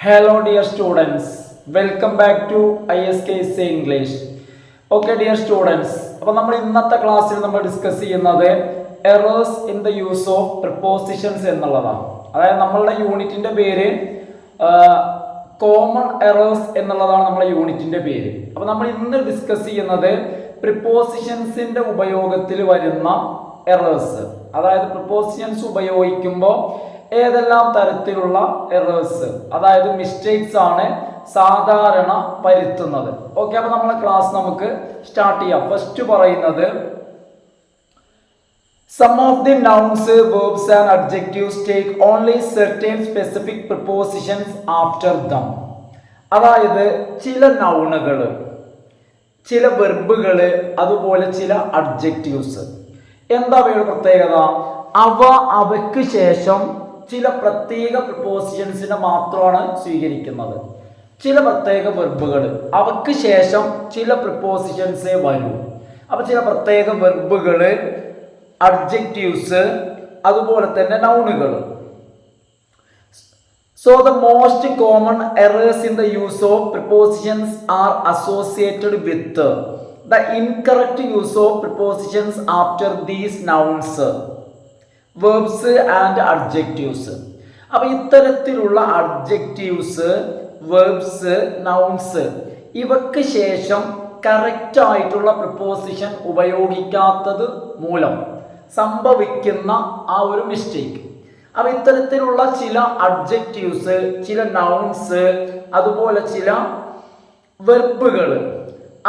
Hello dear students, welcome back to ISKC English. Okay dear students, അപ്പോൾ നമ്മൾ ഇന്നത്തെ ക്ലാസ്സിൽ നമ്മൾ ഡിസ്കസ് ചെയ്യുന്നത് errors in the use of prepositions എന്നുള്ളതാണ്. അതായത് നമ്മളുടെ യൂണിറ്റിന്റെ പേര് കോമൺ എറേഴ്സ് എന്നുള്ളതാണ് നമ്മുടെ യൂണിറ്റിന്റെ പേര്. അപ്പോൾ നമ്മൾ ഇന്ന് ഡിസ്കസ് ചെയ്യുന്നത് പ്രിപ്പോസിഷൻസിന്റെ ഉപയോഗത്തിൽ വരുന്ന എറേഴ്സ്, അതായത് പ്രിപ്പോസിഷൻസ് ഉപയോഗിക്കുമ്പോൾ ഏതെല്ലാം തരത്തിലുള്ള എറേഴ്സ്, അതായത് മിസ്റ്റേക്സ് ആണ് സാധാരണ വരുത്തുന്നത്. ഓക്കെ, അപ്പൊ നമ്മളെ ക്ലാസ് നമുക്ക് സ്റ്റാർട്ട് ചെയ്യാം. ഫസ്റ്റ് പറയുന്നത് some of the nouns, verbs and adjectives take only certain specific prepositions after them. അതായത് ചില നൗണുകൾ, ചില വെർബുകൾ, അതുപോലെ ചില അഡ്ജക്റ്റീവ്സ്, എന്താ അവയുടെ പ്രത്യേകത? അവയ്ക്ക് ശേഷം ചില പ്രത്യേക പ്രിപ്പോസിഷൻസിനെ മാത്രമാണ് സ്വീകരിക്കുന്നത്. ചില പ്രത്യേക വെർബുകൾ അവയ്ക്ക് ശേഷം ചില പ്രിപ്പോസിഷൻസേ വരൂ. അപ്പൊ ചില പ്രത്യേക വെർബുകൾ, അഡ്ജക്റ്റീവ്സ്, അതുപോലെ തന്നെ നൗണുകൾ. So the most common errors in the use of prepositions are associated with the incorrect use of prepositions after these nouns, verbs and adjectives. അപ്പോൾ ഇത്തരത്തിലുള്ള അഡ്ജക്റ്റീവ്സ്, വെർബ്സ്, നൗൺസ് ഇവയ്ക്ക് ശേഷം കറക്റ്റ് ആയിട്ടുള്ള പ്രിപ്പോസിഷൻ ഉപയോഗിക്കാത്തത് മൂലം സംഭവിക്കുന്ന ആ ഒരു മിസ്റ്റേക്ക്. അപ്പോൾ ഇത്തരത്തിലുള്ള ചില അഡ്ജക്റ്റീവ്സ്, ചില നൗൺസ്, അതുപോലെ ചില വെർബുകൾ,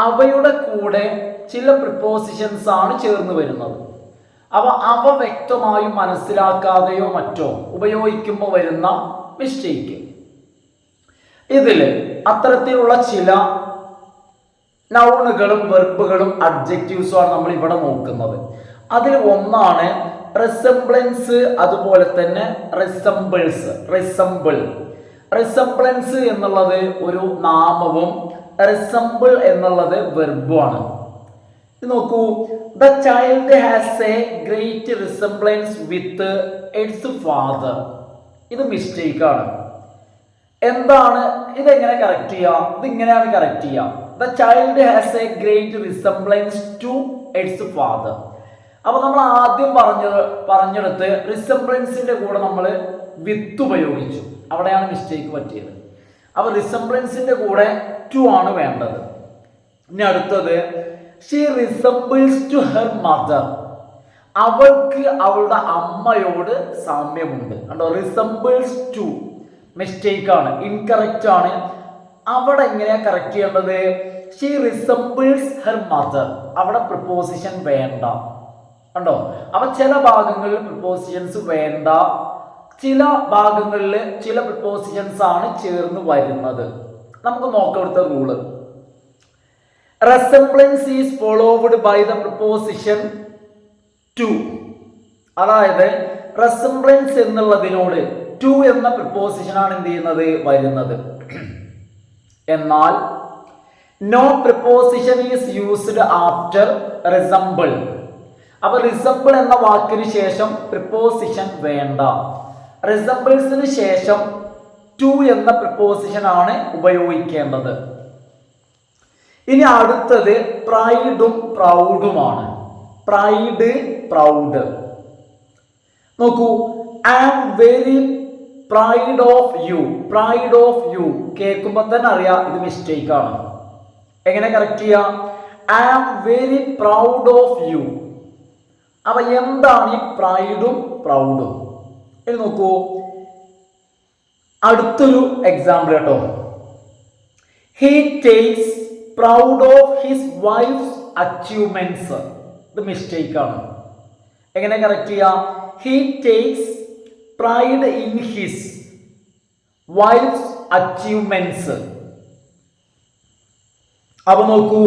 അവയുടെ കൂടെ ചില പ്രിപ്പോസിഷൻസ് ആണ് ചേർന്ന് വരുന്നത്. അവ വ്യക്തമായി മനസ്സിലാക്കാതെയോ മറ്റോ ഉപയോഗിക്കുമ്പോൾ വരുന്ന മിസ്റ്റേക്ക്. ഇതില് അത്തരത്തിലുള്ള ചില നൗണുകളും വെർബുകളും അഡ്ജക്റ്റീവ്സും ആണ് നമ്മൾ ഇവിടെ നോക്കുന്നത്. അതിൽ ഒന്നാണ് റിസംബ്ലൻസ്, അതുപോലെ തന്നെ റിസംബിൾസ്. റിസംബ്ലൻസ് എന്നുള്ളത് ഒരു നാമവും റിസംബിൾ എന്നുള്ളത് വെർബുമാണ്. നോക്കൂ, the child has a great resemblance with its father. ഇത് മിസ്റ്റേക്ക് ആണ്. എന്താണ് ഇതെങ്ങനെ കറക്റ്റ് ചെയ്യാം? ഇതിങ്ങനെയാണ് കറക്റ്റ് ചെയ്യാം. The child has a great resemblance to its father. അപ്പൊ നമ്മൾ ആദ്യം പറഞ്ഞെടുത്ത് റിസംബ്ലൻസിന്റെ കൂടെ നമ്മൾ വിത്ത് ഉപയോഗിച്ചു, അവിടെയാണ് മിസ്റ്റേക്ക് പറ്റിയത്. അപ്പൊ റിസംബ്ലൻസിന്റെ കൂടെ ടു ആണ് വേണ്ടത്. ഇനി അടുത്തത് she resembles to her mother. അവൾക്ക് അവളുടെ അമ്മയോട് സാമ്യമുണ്ട്. കണ്ടോ, റിസംബിൾസ് ടു മിസ്റ്റേക്ക് ആണ്, ഇൻകറക്റ്റ് ആണ്. അവിടെ എങ്ങനെയാ കറക്റ്റ് ചെയ്യേണ്ടത്? She resembles her mother. അവിടെ പ്രിപ്പോസിഷൻ വേണ്ട. കണ്ടോ, അപ്പൊ ചില ഭാഗങ്ങളിൽ പ്രിപ്പോസിഷൻസ് വേണ്ട, ചില ഭാഗങ്ങളിൽ ചില പ്രിപ്പോസിഷൻസ് ആണ് ചേർന്ന് വരുന്നത്. നമുക്ക് നോക്കാം ഇവിടുത്തെ rule. Resemblance is followed by the preposition to. അതായത് resemblance എന്നുള്ളതിനോട് to എന്ന പ്രിപ്പോസിഷൻ ആണ് എന്ത് ചെയ്യുന്നത്? വരുന്നത്. എന്നാൽ no preposition is used after resemble. അപ്പൊ resemble എന്ന വാക്കിന് ശേഷം പ്രിപ്പോസിഷൻ വേണ്ട. resemblesന് ശേഷം to എന്ന പ്രിപ്പോസിഷൻ ആണ് ഉപയോഗിക്കേണ്ടത്. ഇനി അടുത്തത് പ്രൈഡും പ്രൗഡുമാണ്. Pride, proud. നോക്കൂ, I am very pride of you. Pride of you കേൾക്കുമ്പോൾ തന്നെ അറിയാം ഇത് മിസ്റ്റേക്ക് ആണ്. എങ്ങനെ കറക്റ്റ് ചെയ്യാം? I am very proud of you. അപ്പൊ എന്താണ് ഈ പ്രൈഡും പ്രൗഡും? ഇനി നോക്കൂ, അടുത്തൊരു എക്സാമ്പിൾ കേട്ടോ. He takes proud of his wife's achievements. ഇത് മിസ്റ്റേക്ക് ആണ്. എങ്ങനെ കറക്റ്റ് ചെയ്യാം? He takes pride in his wife's achievements. അപ്പൊ നോക്കൂ,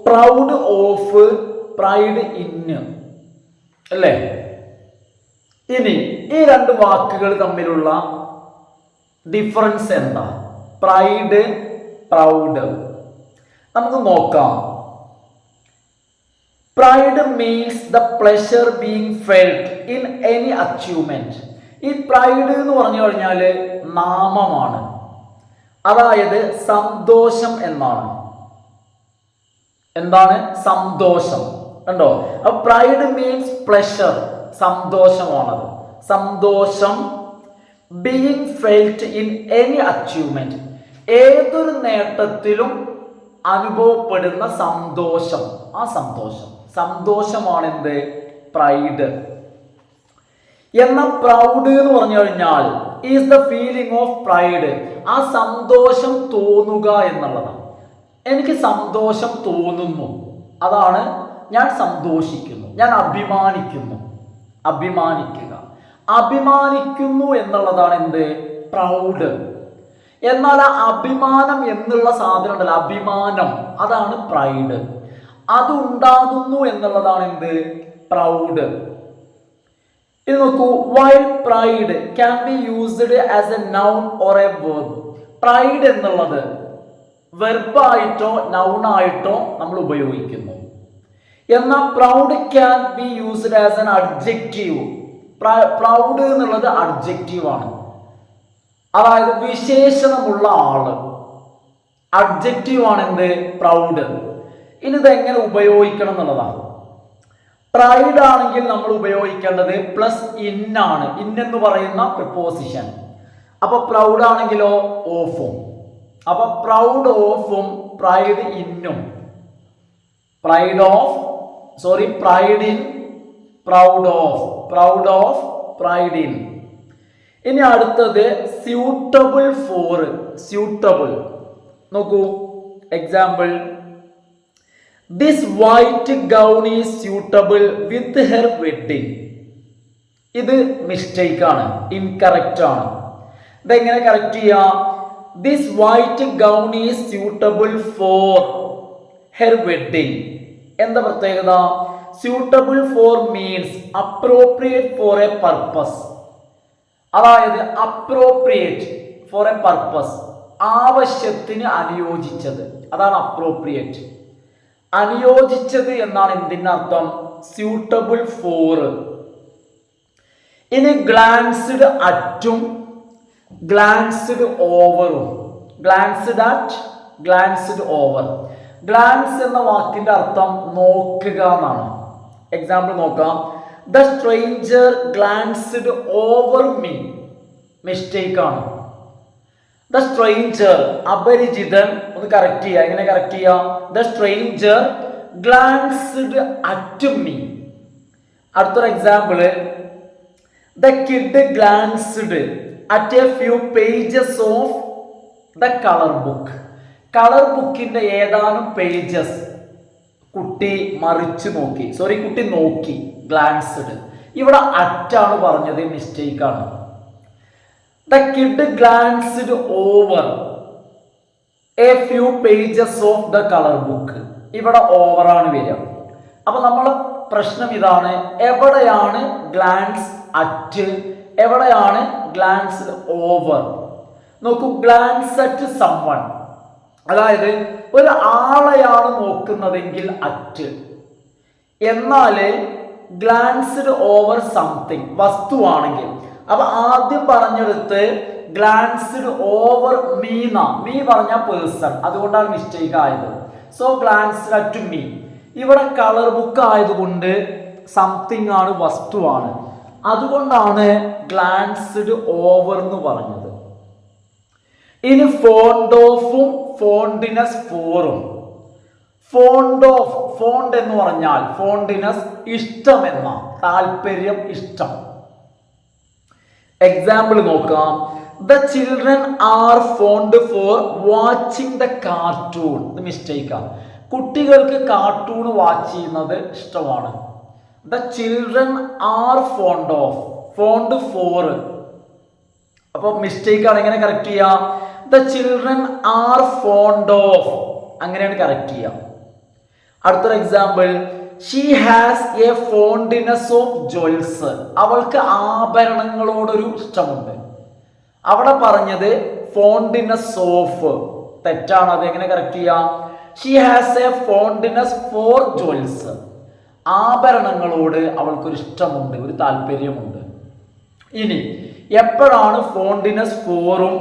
പ്രൗഡ് ഓഫ്, പ്രൈഡ് ഇൻ അല്ലേ? ഇനി ഈ രണ്ട് വാക്കുകൾ തമ്മിലുള്ള ഡിഫറൻസ് എന്താ? Pride, proud. നമുക്ക് നോക്കാം. Pride means the pleasure being felt in any achievement. ഈ പ്രൈഡ് എന്ന് പറഞ്ഞു കഴിഞ്ഞാൽ നാമമാണ്. അതായത് സന്തോഷം എന്നാണ്. എന്താണ് സന്തോഷം? കണ്ടോ? അപ്പൊ പ്രൈഡ് മീൻസ് പ്ലഷർ, സന്തോഷമാണത്. സന്തോഷം. Being felt in any achievement, ഏതൊരു നേട്ടത്തിലും അനുഭവപ്പെടുന്ന സന്തോഷം, ആ സന്തോഷമാണ് എന്ത്? പ്രൈഡ്. എന്നാൽ പ്രൗഡ് എന്ന് പറഞ്ഞു കഴിഞ്ഞാൽ is the feeling of pride, ആ സന്തോഷം തോന്നുക എന്നുള്ളതാണ്. എനിക്ക് സന്തോഷം തോന്നുന്നു, അതാണ് ഞാൻ സന്തോഷിക്കുന്നു, ഞാൻ അഭിമാനിക്കുന്നു. അഭിമാനിക്കുന്നു എന്നുള്ളതാണ് എന്ത്? പ്രൗഡ്. എന്നാൽ ആ അഭിമാനം എന്നുള്ള സാധനം ഉണ്ടല്ലോ, അഭിമാനം, അതാണ് പ്രൈഡ്. അത് ഉണ്ടാകുന്നു എന്നുള്ളതാണ് എന്ത്? പ്രൗഡ്. ഇത് നോക്കൂ, while pride can be used as A noun or A verb. Pride എന്നുള്ളത് വെർബായിട്ടോ നൗണായിട്ടോ നമ്മൾ ഉപയോഗിക്കുന്നു. എന്നാൽ proud can be used as an adjective. Proud എന്നുള്ളത് അഡ്ജക്റ്റീവ് ആണ്, അതായത് വിശേഷണമുള്ള ആള്. അഡ്ജക്റ്റീവ് ആണ് എന്ത്? പ്രൗഡ്. ഇനി ഇതെങ്ങനെ ഉപയോഗിക്കണം എന്നുള്ളതാണ്. പ്രൈഡ് ആണെങ്കിൽ നമ്മൾ ഉപയോഗിക്കേണ്ടത് പ്ലസ് ഇൻ ആണ്, ഇൻ എന്ന് പറയുന്ന പ്രിപ്പോസിഷൻ. അപ്പൊ പ്രൗഡ് ആണെങ്കിലോ ഓഫും. അപ്പൊ പ്രൗഡ് ഓഫും പ്രൈഡ് ഇന്നും. Pride in, proud of, pride in. ഇനി അടുത്തത് സ്യൂട്ടബിൾ ഫോർ. സ്യൂട്ടബിൾ നോക്കൂ, example, this white gown is suitable with her wedding. ഇത് മിസ്റ്റേക്ക് ആണ്, ഇൻകറക്റ്റ് ആണ്. ഇതെങ്ങനെ കറക്റ്റ് ചെയ്യാം? This white gown is suitable for her wedding. എന്താ പ്രത്യേകത? Suitable for means appropriate for A purpose. അതായത് അപ്രോപ്രിയേറ്റ് ഫോർ എ പർപ്പസ്, ആവശ്യത്തിന് അനുയോജിച്ചത്, അതാണ് അപ്രോപ്രിയേറ്റ്. അനുയോജിച്ചത് എന്നാണ് എന്തിനർത്ഥം? Suitable for. ഇനി ഗ്ലാൻസ്ഡ് അറ്റും ഗ്ലാൻസ്ഡ് ഓവറും. Glanced at, glanced over. Glance എന്ന വാക്കിന്റെ അർത്ഥം നോക്കുക എന്നാണ്. എക്സാമ്പിൾ നോക്കാം, the stranger glanced over me. Mistake ആണ്. ദ സ്ട്രേഞ്ചർ, അപരിചിതൻ. ഒന്ന് കറക്റ്റ് ചെയ്യുക. എങ്ങനെ കറക്റ്റ് ചെയ്യാം? The stranger glanced at me. അടുത്തൊരു example, the kid glanced at a few pages of the colour book. Colour ബുക്കിന്റെ ഏതാനും പേജസ് കുട്ടി മറിച്ചു നോക്കി. കുട്ടി നോക്കി, ഗ്ലാൻസ്ഡ്. ഇവിടെ അറ്റാണ് പറഞ്ഞത്, മിസ്റ്റേക്ക് ആണ്. The kid glanced over a few pages of the colour book. ഇവിടെ ഓവറാണ് വരിക. അപ്പൊ നമ്മളെ പ്രശ്നം ഇതാണ്, എവിടെയാണ് ഗ്ലാൻസ് അറ്റ്, എവിടെയാണ് ഗ്ലാൻസ്ഡ് ഓവർ? നോക്കൂ, ഗ്ലാൻസ് അറ്റ് സംവൺ, അതായത് ഒരു ആളെയാണ് നോക്കുന്നതെങ്കിൽ അറ്റ്. എന്നാല് ഗ്ലാൻസ്ഡ് ഓവർ സംതിങ്, വസ്തുവാണെങ്കിൽ. അപ്പൊ ആദ്യം പറഞ്ഞെടുത്ത് ഗ്ലാൻസ്ഡ് ഓവർ മീന, മീ പറഞ്ഞ പേഴ്സൺ, അതുകൊണ്ടാണ് മിസ്റ്റേക്ക് ആയത്. So glanced at me. ഇവിടെ കളർ ബുക്ക് ആയതുകൊണ്ട് സംതിങ് ആണ്, വസ്തുവാണ്, അതുകൊണ്ടാണ് ഗ്ലാൻസ്ഡ് ഓവർ എന്ന് പറഞ്ഞത്. ഇനി ഫോണ്ട് ഓഫും ഫോണ്ടിനസ് ഫോറും. ഫോണ്ട് ഓഫ്, ഫോണ്ട് എന്ന് പറഞ്ഞാൽ ഫോണ്ടിനസ് ഇഷ്ടം എന്ന, താല്പര്യം, ഇഷ്ടം. എക്സാമ്പിൾ നോക്കാം, the children are fond for watching the cartoon. ഇത് മിസ്റ്റേക്കാണ്. കുട്ടികൾക്ക് കാർട്ടൂൺ വാച്ച് ചെയ്യുന്നത് ഇഷ്ടമാണ്. The children are fond of, fond for. അപ്പൊ മിസ്റ്റേക്ക് ആണ്. എങ്ങനെ കറക്റ്റ് ചെയ്യാം? The children are fond of, അങ്ങനെയാണ് കറക്റ്റ് ചെയ്യാം. അടുത്തൊരു example, she has a fondness of jewels. അവൾക്ക് ആഭരണങ്ങളോടൊരു ഇഷ്ടമുണ്ട്. അവിടെ പറഞ്ഞത് ഫോണ്ടിനെസ് ഓഫ്, തെറ്റാണ്. അത് എങ്ങനെ കറക്റ്റ് ചെയ്യാം? She has a fondness for jewels. ആഭരണങ്ങളോട് അവൾക്കൊരു ഇഷ്ടമുണ്ട്, ഒരു താല്പര്യമുണ്ട്. ഇനി എപ്പോഴാണ് ഫോണ്ടിനെസ് ഫോറും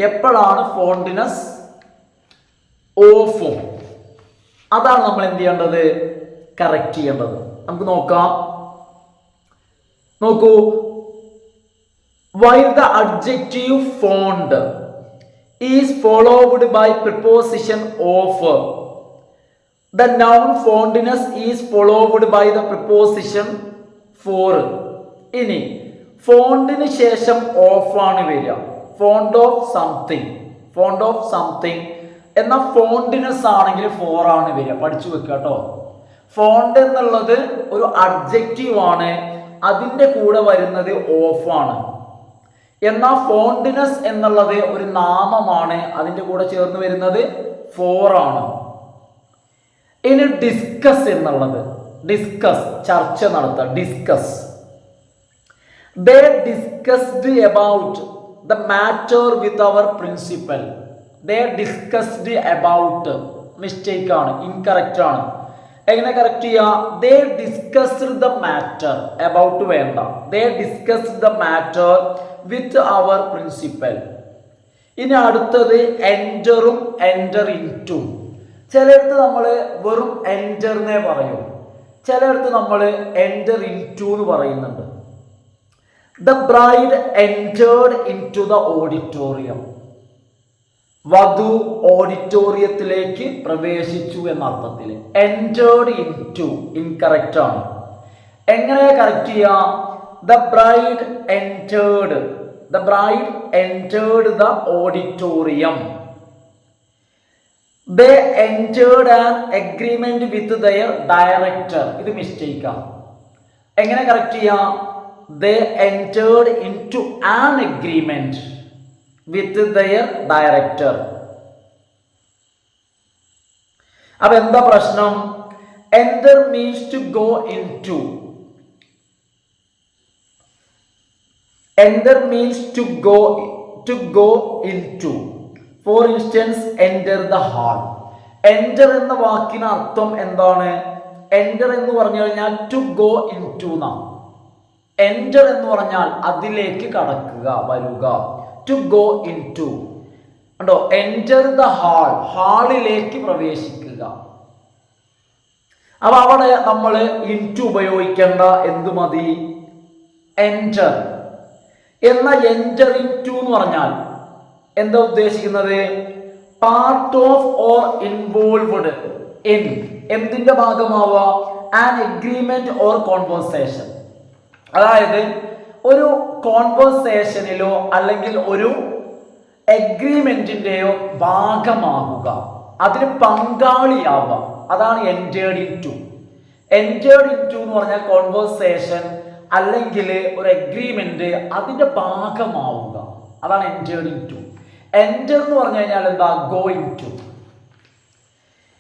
എപ്പോഴാണ് ഫോണ്ടിനസ് ഓഫും. അതാണ് നമ്മൾ എന്ത് ചെയ്യേണ്ടത്, കറക്റ്റ് ചെയ്യേണ്ടത്. നമുക്ക് നോക്കാം. നോക്കൂ, while the adjective fond is followed by preposition of, the noun fondness is followed by the preposition for. ഇനി ഫോണ്ടിന് ശേഷം ഓഫ് ആണ് വരിക. Fond of something, fond of something എന്ന ഫോണ്ടിനെസ് ആണെങ്കിൽ ഫോർ ആണ് വരിക. പഠിച്ചു വെക്കുക കേട്ടോ. ഫോണ്ട് എന്നുള്ളത് ഒരു അഡ്ജക്റ്റീവ് ആണ്, അതിൻ്റെ കൂടെ വരുന്നത് ഓഫ് ആണ്. എന്നാൽ ഫോണ്ടിനസ് എന്നുള്ളത് ഒരു നാമമാണ്, അതിൻ്റെ കൂടെ ചേർന്ന് വരുന്നത് ഫോർ ആണ്. ഇനി ഡിസ്കസ് എന്നുള്ളത്, ഡിസ്കസ് ചർച്ച നടത്തുക, discuss. They discussed about the matter with our principal. They discussed about, mistake ആണ്, ഇൻകറക്റ്റ് ആണ്. എങ്ങനെ കറക്റ്റ് ചെയ്യുക? They discussed the matter, about വേണ്ട. They discussed the matter with our principal. ഇനി അടുത്തത് എൻറ്ററും എൻറ്റർ ഇൻറ്റു. ചിലയിടത്ത് നമ്മൾ വെറും എൻറ്ററിനെ പറയും, ചിലയിടത്ത് നമ്മൾ എൻറ്റർ ഇൻറ്റു എന്ന് പറയുന്നുണ്ട്. The bride entered into the auditorium. വധു ഓഡിറ്റോറിയത്തിലേക്ക് പ്രവേശിച്ചു എന്ന അർത്ഥത്തിൽ. entered into ഇൻകറക്റ്റ് ആണ്. എങ്ങനെ കറക്റ്റ് ചെയ്യാം? The bride entered, the bride entered the auditorium. They entered an agreement with their director. ഇത് മിസ്റ്റേക്കാണ്. എങ്ങനെ കറക്റ്റ് ചെയ്യാം? They entered into an agreement with their director. അപ്പൊ എന്താ പ്രശ്നം? Enter means to go into. Enter means to go into. For instance, enter the hall. Enter എന്ന വാക്കിന് അർത്ഥം എന്താണ്? Enter എന്ന് പറഞ്ഞു കഴിഞ്ഞാൽ to go into എന്നാണ്. Enter എന്ന് പറഞ്ഞാൽ അതിലേക്ക് കടക്കുക, വരുക. To go into. കണ്ടോ? Enter the hall, ഹാളിലേക്ക് പ്രവേശിക്കുക. അപ്പൊ അവിടെ നമ്മൾ into ഉപയോഗിക്കേണ്ട, എന്ത് മതി? Enter. എന്നാൽ enter into എന്ന് പറഞ്ഞാൽ എന്താ ഉദ്ദേശിക്കുന്നത്? Part of or involved in. എന്തിന്റെ ഭാഗമാവുക? An agreement or conversation. അതായത് ഒരു കോൺവെർസേഷനിലോ അല്ലെങ്കിൽ ഒരു എഗ്രിമെന്റിന്റെയോ ഭാഗമാകുക, അതിന് പങ്കാളിയാവുക. അതാണ് entered into. entered into എന്ന് പറഞ്ഞാൽ കോൺവെർസേഷൻ അല്ലെങ്കിൽ ഒരു എഗ്രിമെന്റ്, അതിന്റെ ഭാഗമാവുക. അതാണ് entered into. enter എന്ന് പറഞ്ഞു കഴിഞ്ഞാൽ എന്താ? going to.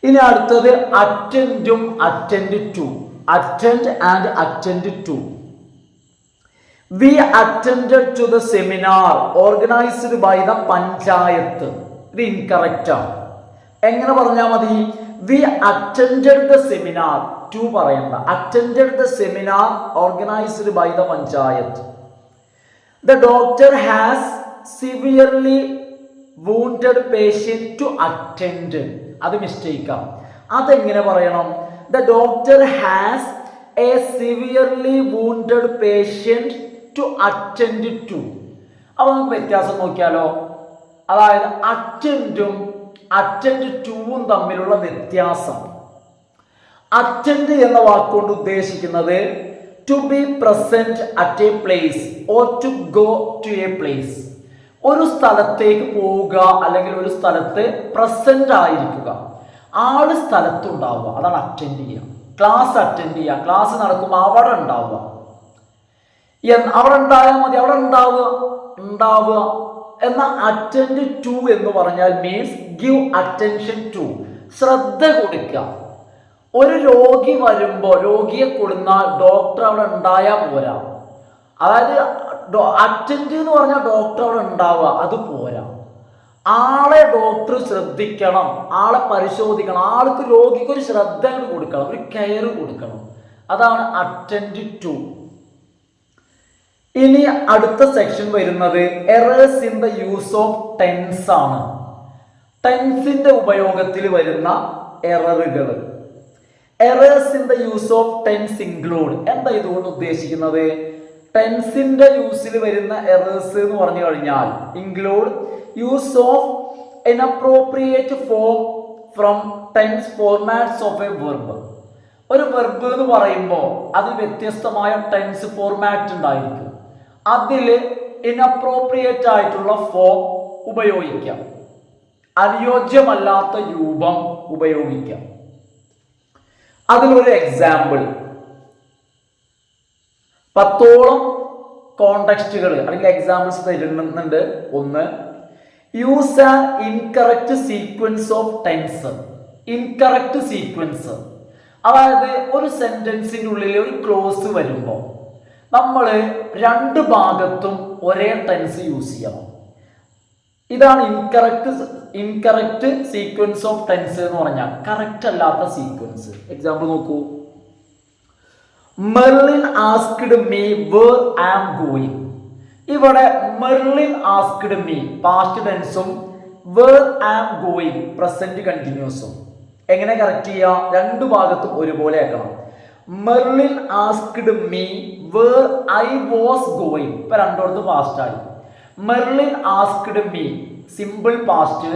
ഇനി അടുത്തത് അറ്റൻഡും attend to. Attend and attend to. We attended to the seminar organized by the panchayat. ഇത് ഇൻകറക്റ്റ് ആണ്. എങ്ങനെ പറഞ്ഞാൽ മതി? We attended the seminar. to പറയണ്ട. attended the seminar organized by the panchayat. The doctor has severely wounded patient to attend. അത് മിസ്റ്റേക്കാണ്. അതെങ്ങനെ പറയണം? The doctor has a severely wounded patient to attend to. അപ്പോൾ നമുക്ക് വ്യത്യാസം നോക്കിയാലോ. അതായത് അറ്റൻഡും അറ്റൻഡ് ടുവും തമ്മിലുള്ള വ്യത്യാസം. അറ്റൻഡ് എന്ന വാക്കുകൊണ്ട് ഉദ്ദേശിക്കുന്നത് to be present at a place or to go to a place. ഒരു സ്ഥലത്തേക്ക് പോവുക അല്ലെങ്കിൽ ഒരു സ്ഥലത്ത് പ്രസന്റ് ആയിരിക്കുക, ആള് സ്ഥലത്തുണ്ടാവുക. അതാണ് അറ്റൻഡ് ചെയ്യുക. ക്ലാസ് അറ്റൻഡ് ചെയ്യുക, ക്ലാസ് നടക്കുമ്പോൾ അവിടെ ഉണ്ടാവുക. അവിടെ ഉണ്ടായാൽ മതി, അവിടെ ഉണ്ടാവുക. എന്നാൽ അറ്റൻഡ് ടു എന്ന് പറഞ്ഞാൽ മീൻസ് ഗിവ് അറ്റൻഷൻ ടു, ശ്രദ്ധ കൊടുക്കുക. ഒരു രോഗി വരുമ്പോൾ രോഗിയെ കൊടുന്നാൽ ഡോക്ടർ അവിടെ ഉണ്ടായാൽ പോരാ. അതായത് അറ്റൻഡ് എന്ന് പറഞ്ഞാൽ ഡോക്ടർ അവിടെ ഉണ്ടാവുക, അത് പോരാ. ആളെ ഡോക്ടർ ശ്രദ്ധിക്കണം, ആളെ പരിശോധിക്കണം, ആൾക്ക് രോഗിക്ക് ഒരു ശ്രദ്ധ കൊടുക്കണം, ഒരു കെയർ കൊടുക്കണം. അതാണ് അറ്റൻഡ് ടു. ഇനി അടുത്ത സെക്ഷൻ വരുന്നത് errors in the use of tense ആണ്. ടെൻസിന്റെ ഉപയോഗത്തിൽ വരുന്ന എററുകൾ. Errors in the use of tense include. എന്താ ഇതുകൊണ്ട് ഉദ്ദേശിക്കുന്നത്? ടെൻസിന്റെ യൂസിൽ വരുന്ന എറേഴ്സ് എന്ന് പറഞ്ഞു കഴിഞ്ഞാൽ include use of inappropriate form from tense formats of a verb. ഒരു വെർബ് എന്ന് പറയുമ്പോൾ അതിൽ വ്യത്യസ്തമായ ടെൻസ് ഫോർമാറ്റ് ഉണ്ടായിരിക്കും. അതിൽ ഇൻഅപ്രോപ്രിയേറ്റ് ആയിട്ടുള്ള ഫോം ഉപയോഗിക്കാം, അനുയോജ്യമല്ലാത്ത രൂപം ഉപയോഗിക്കാം. അതിലൊരു എക്സാമ്പിൾ 10ഓളം കോണ്ടെക്സ്റ്റുകൾ അല്ലെങ്കിൽ എക്സാമ്പിൾസ് തരുന്നുണ്ട്. ഒന്ന്, use an incorrect sequence of tense. Incorrect sequence അതായത് ഒരു സെന്റൻസിൻ്റെ ഉള്ളിൽ ഒരു ക്ലോസ് വരുമ്പോൾ നമ്മൾ രണ്ട് ഭാഗത്തും ഒരേ ടെൻസ് യൂസ് ചെയ്യണം. ഇതാണ് ഇൻകറക്റ്റ് സീക്വൻസ് ഓഫ് ടെൻസ് എന്ന് പറഞ്ഞാൽ കറക്റ്റ് അല്ലാത്ത സീക്വൻസ്. എക്സാമ്പിൾ നോക്കൂ. Merlin asked me where I am going. ഇവിടെ മെർലിൻ ആസ്ക്ഡ് മീ പാസ്റ്റ് ടെൻസും where I am going present കണ്ടിന്യൂസും. എങ്ങനെ കറക്റ്റ് ചെയ്യാം? രണ്ടു ഭാഗത്തും ഒരുപോലെ ആക്കണം. Merlin asked me where I was going. ഇപ്പൊ രണ്ടോടത്ത് പാസ്റ്റ് ആയി. Merlin asked me simple past,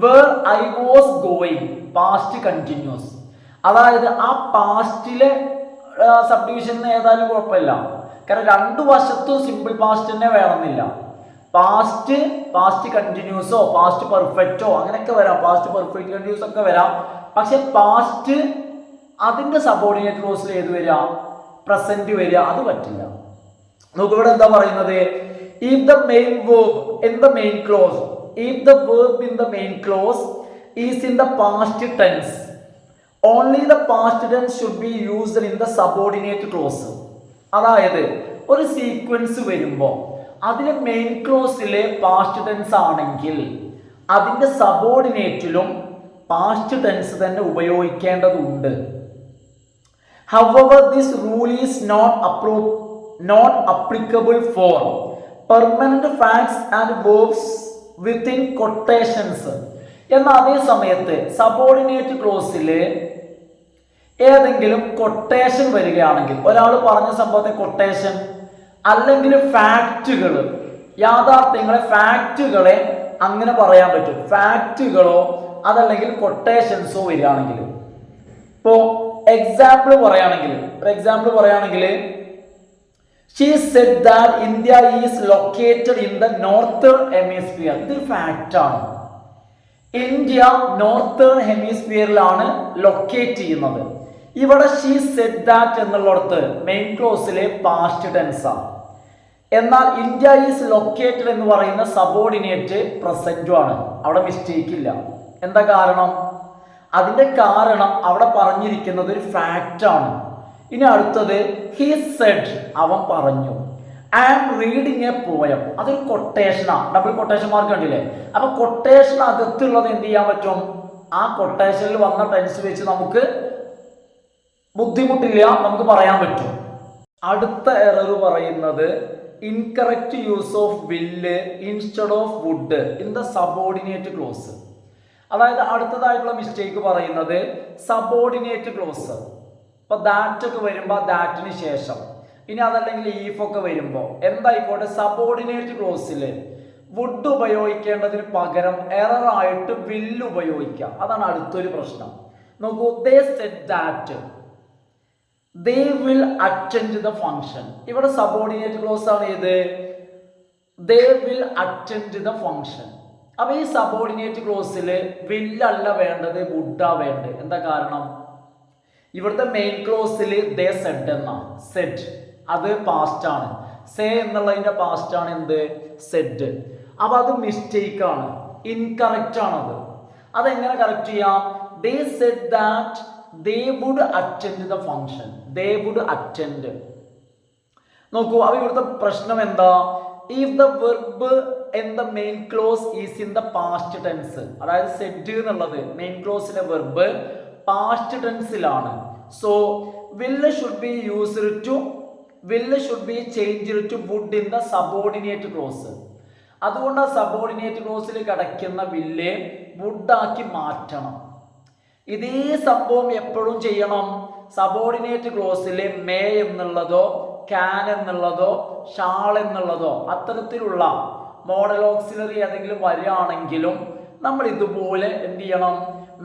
where I was going past continuous. അതായത് ആ പാസ്റ്റിലെ സബ്ഡിവിഷൻ ഏതായാലും കുഴപ്പമില്ല, കാരണം രണ്ടു വശത്തും സിമ്പിൾ പാസ്റ്റ് തന്നെ വേണമെന്നില്ല. പാസ്റ്റ് കണ്ടിന്യൂസോ പാസ്റ്റ് പെർഫെക്റ്റോ അങ്ങനെയൊക്കെ വരാം, പാസ്റ്റ് പെർഫെക്റ്റ് കണ്ടിന്യൂസ് ഒക്കെ വരാം. പക്ഷെ പാസ്റ്റ് അതിന്റെ സബോർഡിനേറ്റ് ക്ലോസിൽ ഏത് വരിക? പ്രസന്റ് വരിക. അത് പറ്റില്ല. നോക്കൂ, ഇവിടെ എന്താ പറയുന്നത്? if the main verb in the main clause if the verb in the main clause is in the past tense, only the past tense should be used in the subordinate clause. അതായത് ഒരു sequence വരുമ്പോൾ അതിലെ main ക്ലോസിലെ past tense ആണെങ്കിൽ അതിന്റെ സബോർഡിനേറ്റിലും past tense തന്നെ ഉപയോഗിക്കേണ്ടതുണ്ട്. However, this rule is not applicable for permanent facts and verbs within quotations. എന്നാൽ അതേ സമയത്ത് സബോർഡിനേറ്റ് ക്ലോസിൽ ഏതെങ്കിലും കൊട്ടേഷൻ വരികയാണെങ്കിൽ, ഒരാൾ പറഞ്ഞ സംഭവത്തെ കൊട്ടേഷൻ അല്ലെങ്കിൽ ഫാക്റ്റുകൾ, യാഥാർത്ഥ്യങ്ങളെ ഫാക്റ്റുകളെ അങ്ങനെ പറയാൻ പറ്റും. ഫാക്റ്റുകളോ അതല്ലെങ്കിൽ കൊട്ടേഷൻസോ വരികയാണെങ്കിൽ, ഇപ്പോ എക്സാമ്പിൾ പറയുകയാണെങ്കിൽ she said that India is located in the northern hemisphere. ഇതൊരു ഫാക്റ്റ് ആണ്. ഇന്ത്യ നോർത്തേൺ ഹെമിസ്ഫിയറിലാണ് ലൊക്കേറ്റ് ചെയ്യുന്നത്. ഇവിടെ she said that എന്നുള്ളിടത്ത് മെയിൻ ക്ലോസിലെ പാസ്റ്റ് ടെൻസ് ആണ്. എന്നാൽ ഇന്ത്യ ഈസ് ലൊക്കേറ്റഡ് എന്ന് പറയുന്ന സബോർഡിനേറ്റ് പ്രസന്റും ആണ്. അവിടെ മിസ്റ്റേക്ക് ഇല്ല. എന്താ കാരണം? അതിന്റെ കാരണം അവിടെ പറഞ്ഞിരിക്കുന്നത് ഒരു ഫാക്റ്റ് ആണ്. ഇനി അടുത്തത് he said, അവൻ പറഞ്ഞു. I am reading a poem. അതൊരു കൊട്ടേഷനാണ്. ഡബിൾ കൊട്ടേഷൻ മാർക്ക് കണ്ടില്ലേ? അപ്പൊ കൊട്ടേഷൻ അകത്തുള്ളത് എന്ത് ചെയ്യാൻ പറ്റും? ആ കൊട്ടേഷനിൽ വന്ന ടെൻസ് വെച്ച് നമുക്ക് ബുദ്ധിമുട്ടില്ല, നമുക്ക് പറയാൻ പറ്റും. അടുത്ത എറർ പറയുന്നത് ഇൻകറക്റ്റ് യൂസ് ഓഫ് വില്ല് instead of wood in the subordinate close. അതായത് അടുത്തതായിട്ടുള്ള മിസ്റ്റേക്ക് പറയുന്നത് സബോർഡിനേറ്റ് ക്ലോസ്. ഇപ്പൊ ദാറ്റ് ഒക്കെ വരുമ്പോൾ ദാറ്റിന് ശേഷം, ഇനി അതല്ലെങ്കിൽ ഈഫ് ഒക്കെ വരുമ്പോൾ എന്തായിക്കോട്ടെ സബോർഡിനേറ്റ് ക്ലോസിൽ വുഡ് ഉപയോഗിക്കേണ്ടതിന് പകരം എറർ ആയിട്ട് വില്ല് ഉപയോഗിക്കാം. അതാണ് അടുത്തൊരു പ്രശ്നം. നോക്കൂ, they said that they will attend the function. ഇവിടെ സബോർഡിനേറ്റ് ക്ലോസ് ആണ് ഏത്? they will attend the function. അപ്പൊ ഈ സബോർഡിനേറ്റ് ക്ലോസിൽ വില്ലല്ല വേണ്ടത്, വുഡാ വേണ്ടത്. എന്താ കാരണം? ഇവിടുത്തെ മെയിൻ ക്ലോസിൽ they said എന്നാ. said അത് പാസ്റ്റ് ആണ്. സേ എന്നുള്ളതിന്റെ പാസ്റ്റ് ആണ് എന്ത്? said. അപ്പൊ അത് മിസ്റ്റേക്ക് ആണ്, ഇൻകറക്റ്റ് ആണത്. അതെങ്ങനെ കറക്റ്റ് ചെയ്യാം? they said that they would attend the function. they would attend. നോക്കൂ, അപ്പൊ ഇവിടുത്തെ പ്രശ്നം എന്താ? if the verb in the main clause is in the past tense, അതായത് said എന്നുള്ളത് മെയിൻ ക്ലോസിലെ വെർബ് പാസ്റ്റ് ടെൻസിലാണ്. So will should be used to will should be change to would in the subordinate clause. അതുകൊണ്ട് ആ subordinate ക്ലോസിൽ കിടക്കുന്ന വില്ല് വുഡാക്കി മാറ്റണം. ഇതേ സംഭവം എപ്പോഴും ചെയ്യണം. സബോർഡിനേറ്റ് ക്ലോസിൽ മേ എന്നുള്ളതോ ക്യാൻ എന്നുള്ളതോ ഷാൾ എന്നുള്ളതോ അത്തരത്തിലുള്ള മോഡൽ ഓക്സിലറി ഏതെങ്കിലും വരികയാണെങ്കിലും നമ്മൾ ഇതുപോലെ എന്ത് ചെയ്യണം?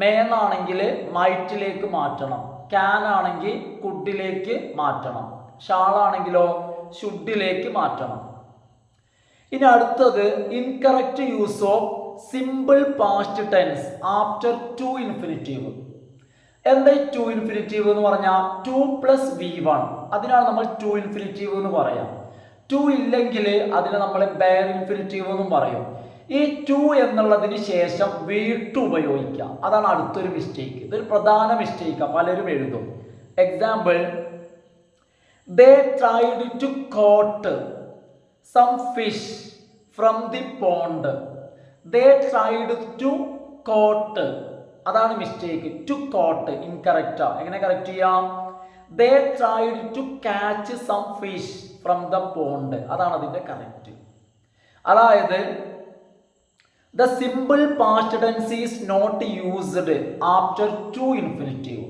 മേന്നാണെങ്കിൽ മൈറ്റിലേക്ക് മാറ്റണം, ക്യാൻ ആണെങ്കിൽ കുഡിലേക്ക് മാറ്റണം, ഷാളാണെങ്കിലോ ഷുഡിലേക്ക് മാറ്റണം. ഇനി അടുത്തത് incorrect use of simple past tense after to infinitive. എന്താ ഈ ടു ഇൻഫിനിറ്റീവ് എന്ന് പറഞ്ഞാൽ 2 + V1, അതിനാണ് നമ്മൾ ടു ഇൻഫിനിറ്റീവ് എന്ന് പറയാം. ടു ഇല്ലെങ്കിൽ അതിനെ നമ്മൾ ബെയർ ഇൻഫിനിറ്റീവ് എന്നും പറയും. ഈ ടു എന്നുള്ളതിന് ശേഷം വീട്ടു ഉപയോഗിക്കാം. അതാണ് അടുത്തൊരു മിസ്റ്റേക്ക്. ഇതൊരു പ്രധാന മിസ്റ്റേക്കാണ്, പലരും എഴുതും. Example, they tried to caught some fish from the pond. they tried to caught, അതാണ് മിസ്റ്റേക്ക്. ടു കോട്ട് ഇൻകറക്റ്റാ. എങ്ങനെ കറക്റ്റ് ചെയ്യാം? they tried to catch some fish from the pond, അതാണ് അതിന്റെ കറക്റ്റ്. അതായത് the simple past tense is not used after two infinitive.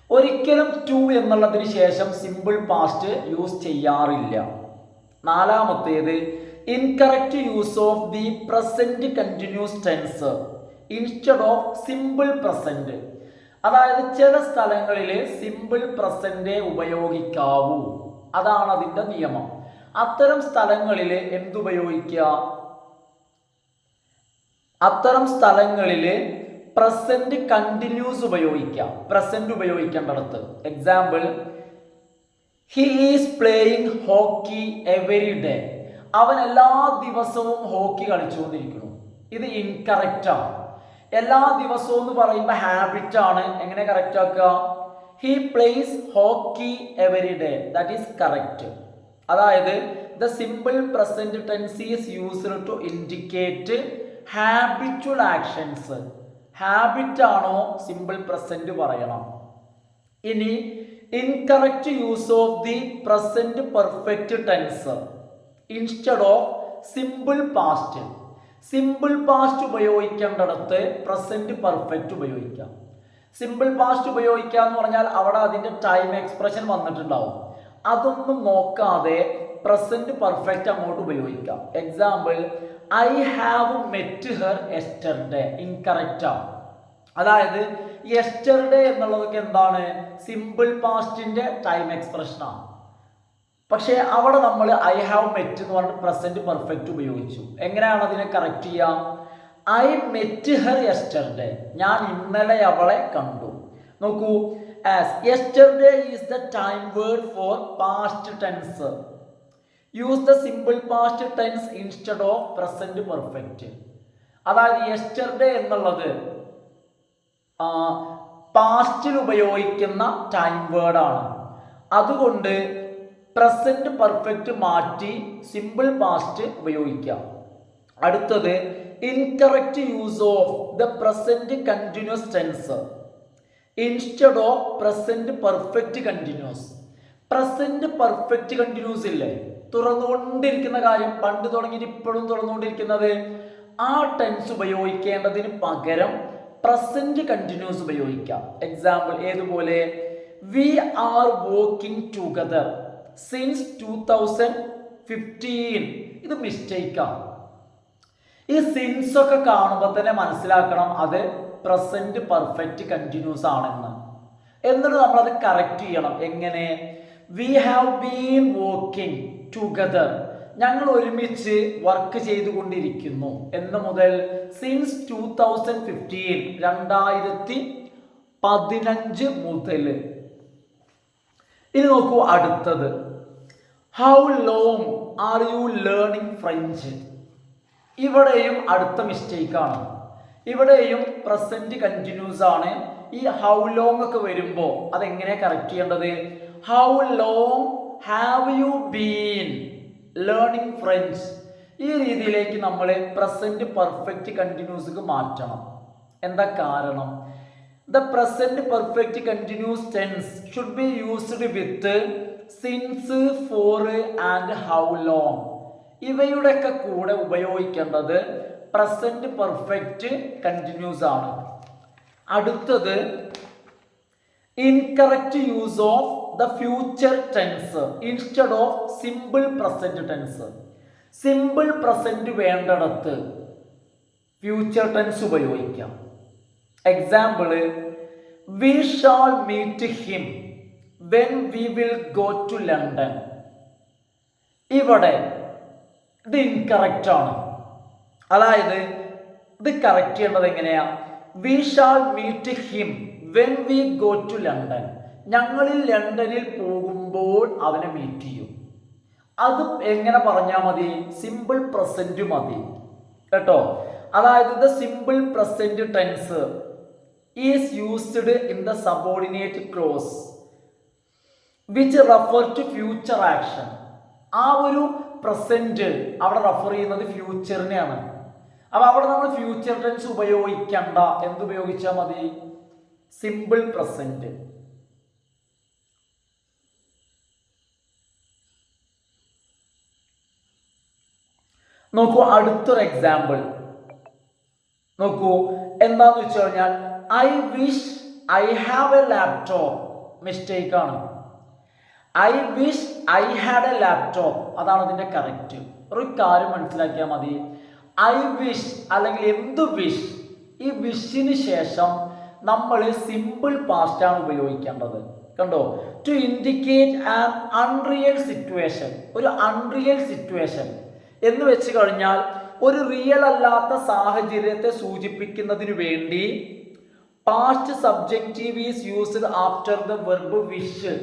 ഒരിക്കലും to എന്നുള്ളതിന് ശേഷം സിമ്പിൾ പാസ്റ്റ് യൂസ് ചെയ്യാറില്ല. നാലാമത്തേത് incorrect use of the present continuous tense instead of simple present. അതായത് ചില സ്ഥലങ്ങളിൽ സിമ്പിൾ പ്രസന്റ് ഉപയോഗിക്കാവൂ, അതാണ് അതിൻ്റെ നിയമം. അത്തരം സ്ഥലങ്ങളിൽ എന്തുപയോഗിക്കുക? അത്തരം സ്ഥലങ്ങളിൽ പ്രസന്റ് കണ്ടിന്യൂസ് ഉപയോഗിക്കാം, പ്രസന്റ് ഉപയോഗിക്കേണ്ടടുത്ത്. Example, he is playing hockey every day. അവൻ എല്ലാ ദിവസവും ഹോക്കി കളിച്ചുകൊണ്ടിരിക്കുന്നു. ഇത് ഇൻകറക്റ്റാണ്. എല്ലാ ദിവസവും എന്ന് പറയുമ്പോൾ ഹാബിറ്റ് ആണ്. എങ്ങനെ കറക്റ്റ് ആക്കുക? He plays hockey every day, that is correct. അതായത് the simple present tense is used to indicate habitual actions. Habit ആണോ സിമ്പിൾ പ്രസന്റ് പറയണം. ഇനി incorrect use of the present perfect tense instead of simple past. Simple past ഉപയോഗിക്കേണ്ടടുത്ത് present perfect ഉപയോഗിക്കാം. Simple past ഉപയോഗിക്കുക എന്ന് പറഞ്ഞാൽ അവിടെ അതിൻ്റെ ടൈം എക്സ്പ്രഷൻ വന്നിട്ടുണ്ടാവും. അതൊന്നും നോക്കാതെ പ്രസന്റ് പെർഫെക്റ്റ് അങ്ങോട്ട് ഉപയോഗിക്കാം. Example, I have met her yesterday. ഇൻകറക്റ്റാണ്. അതായത് യെസ്റ്റർഡേ എന്നുള്ളതൊക്കെ എന്താണ്? സിമ്പിൾ പാസ്റ്റിന്റെ ടൈം എക്സ്പ്രഷനാണ്. പക്ഷേ അവിടെ നമ്മൾ ഐ ഹാവ് മെറ്റ് എന്ന് പറഞ്ഞിട്ട് പ്രസന്റ് പെർഫെക്റ്റ് ഉപയോഗിച്ചു. എങ്ങനെയാണ് അതിനെ കറക്റ്റ് ചെയ്യാം? I met her yesterday. ഞാൻ ഇന്നലെ അവളെ കണ്ടു. നോക്കൂ, as yesterday is the time word for past tense. Use the simple past tense instead of present perfect. അതായത് യെസ്റ്റർഡേ എന്നുള്ളത് പാസ്റ്റിൽ ഉപയോഗിക്കുന്ന ടൈം വേർഡാണ്. അതുകൊണ്ട് പ്രസന്റ് പെർഫെക്റ്റ് മാറ്റി സിമ്പിൾ പാസ്റ്റ് ഉപയോഗിക്കാം. അടുത്തത് incorrect use of the present continuous tense instead of present perfect continuous. Present perfect continuous ഇല്ലേ, തുറന്നുകൊണ്ടിരിക്കുന്ന കാര്യം, പണ്ട് തുടങ്ങിയിട്ട് ഇപ്പോഴും തുറന്നുകൊണ്ടിരിക്കുന്നത്, ആ ടെൻസ് ഉപയോഗിക്കേണ്ടതിന് പകരം പ്രസന്റ് കണ്ടിന്യൂസ് ഉപയോഗിക്കാം. എക്സാമ്പിൾ ഏതുപോലെ? We are working together since 2015. ഇത് മിസ്റ്റേക്കാണ്. ഈ സിൻസ് ഒക്കെ കാണുമ്പോൾ തന്നെ മനസ്സിലാക്കണം അത് പ്രസന്റ് പെർഫെക്റ്റ് കണ്ടിന്യൂസ് ആണെന്ന്. എന്നിട്ട് നമ്മളത് കറക്റ്റ് ചെയ്യണം. എങ്ങനെ? We have been working together. ഞങ്ങൾ ഒരുമിച്ച് വർക്ക് ചെയ്തുകൊണ്ടിരിക്കുന്നു. എന്ന് മുതൽ? സിൻസ് 2015, 2015 മുതൽ. ഇനി നോക്കൂ അടുത്തത്, how long are you learning French? ഇവിടെയും അടുത്ത മിസ്റ്റേക്കാണ്. ഇവിടെയും പ്രസന്റ് കണ്ടിന്യൂസ് ആണ്. ഈ ഹൗ ലോങ് ഒക്കെ വരുമ്പോൾ അതെങ്ങനെ കറക്റ്റ് ചെയ്യേണ്ടത്? How long have you been learning French. ഈ രീതിയിലേക്ക് നമ്മൾ പ്രസന്റ് പെർഫെക്റ്റ് കണ്ടിന്യൂസ് മാറ്റണം. എന്താ കാരണം? The present perfect continuous tense should be used with since, for and how long ഇവയുടെയൊക്കെ കൂടെ ഉപയോഗിക്കേണ്ടത് പ്രസന്റ് പെർഫെക്റ്റ് കണ്ടിന്യൂസ് ആണ്. അടുത്തത് incorrect use of the future tense instead of simple present tense. Simple present വേണ്ടിടത്ത് future tense ഉപയോഗിക്കാം. Example, we shall meet him when we will go to London. ഇവിടെ ഇത് incorrect ആണ്. അതായത് ഇത് കറക്റ്റ് ചെയ്യേണ്ടത് എങ്ങനെയാ? We shall meet him when we go to London. ഞങ്ങളിൽ ലണ്ടനിൽ പോകുമ്പോൾ അവനെ മീറ്റ് ചെയ്യും. അത് എങ്ങനെ പറഞ്ഞാൽ മതി? സിമ്പിൾ പ്രസന്റ് മതി കേട്ടോ. അതായത് the simple present tense is used in the subordinate clause which refer to future action. ആ ഒരു പ്രസന്റ് അവിടെ റെഫർ ചെയ്യുന്നത് ഫ്യൂച്ചറിനെയാണ്. അപ്പൊ അവിടെ നമ്മൾ ഫ്യൂച്ചർ ടെൻസ് ഉപയോഗിക്കണ്ട. എന്തുപയോഗിച്ചാൽ മതി? Simple present. നോക്കൂ, അടുത്തൊരു എക്സാമ്പിൾ നോക്കൂ. എന്താന്ന് വെച്ച് കഴിഞ്ഞാൽ I wish I have a laptop. Mistake ആണ്. I wish I had a laptop അതാണ് ഇതിന്റെ കറക്റ്റ്. ഒരു കാര്യം മനസ്സിലാക്കിയാൽ മതി. ഐ വിഷ് അല്ലെങ്കിൽ എന്ത് വിഷ്, ഈ വിഷിന് ശേഷം നമ്മൾ സിമ്പിൾ പാസ്റ്റ് ആണ് ഉപയോഗിക്കേണ്ടത്. കണ്ടോ? To indicate an unreal situation. ഒരു അൺറിയൽ സിറ്റുവേഷൻ എന്ന് വെച്ച് കഴിഞ്ഞാൽ ഒരു റിയൽ അല്ലാത്ത സാഹചര്യത്തെ സൂചിപ്പിക്കുന്നതിന് വേണ്ടി past subjunctive is used after the verb wish.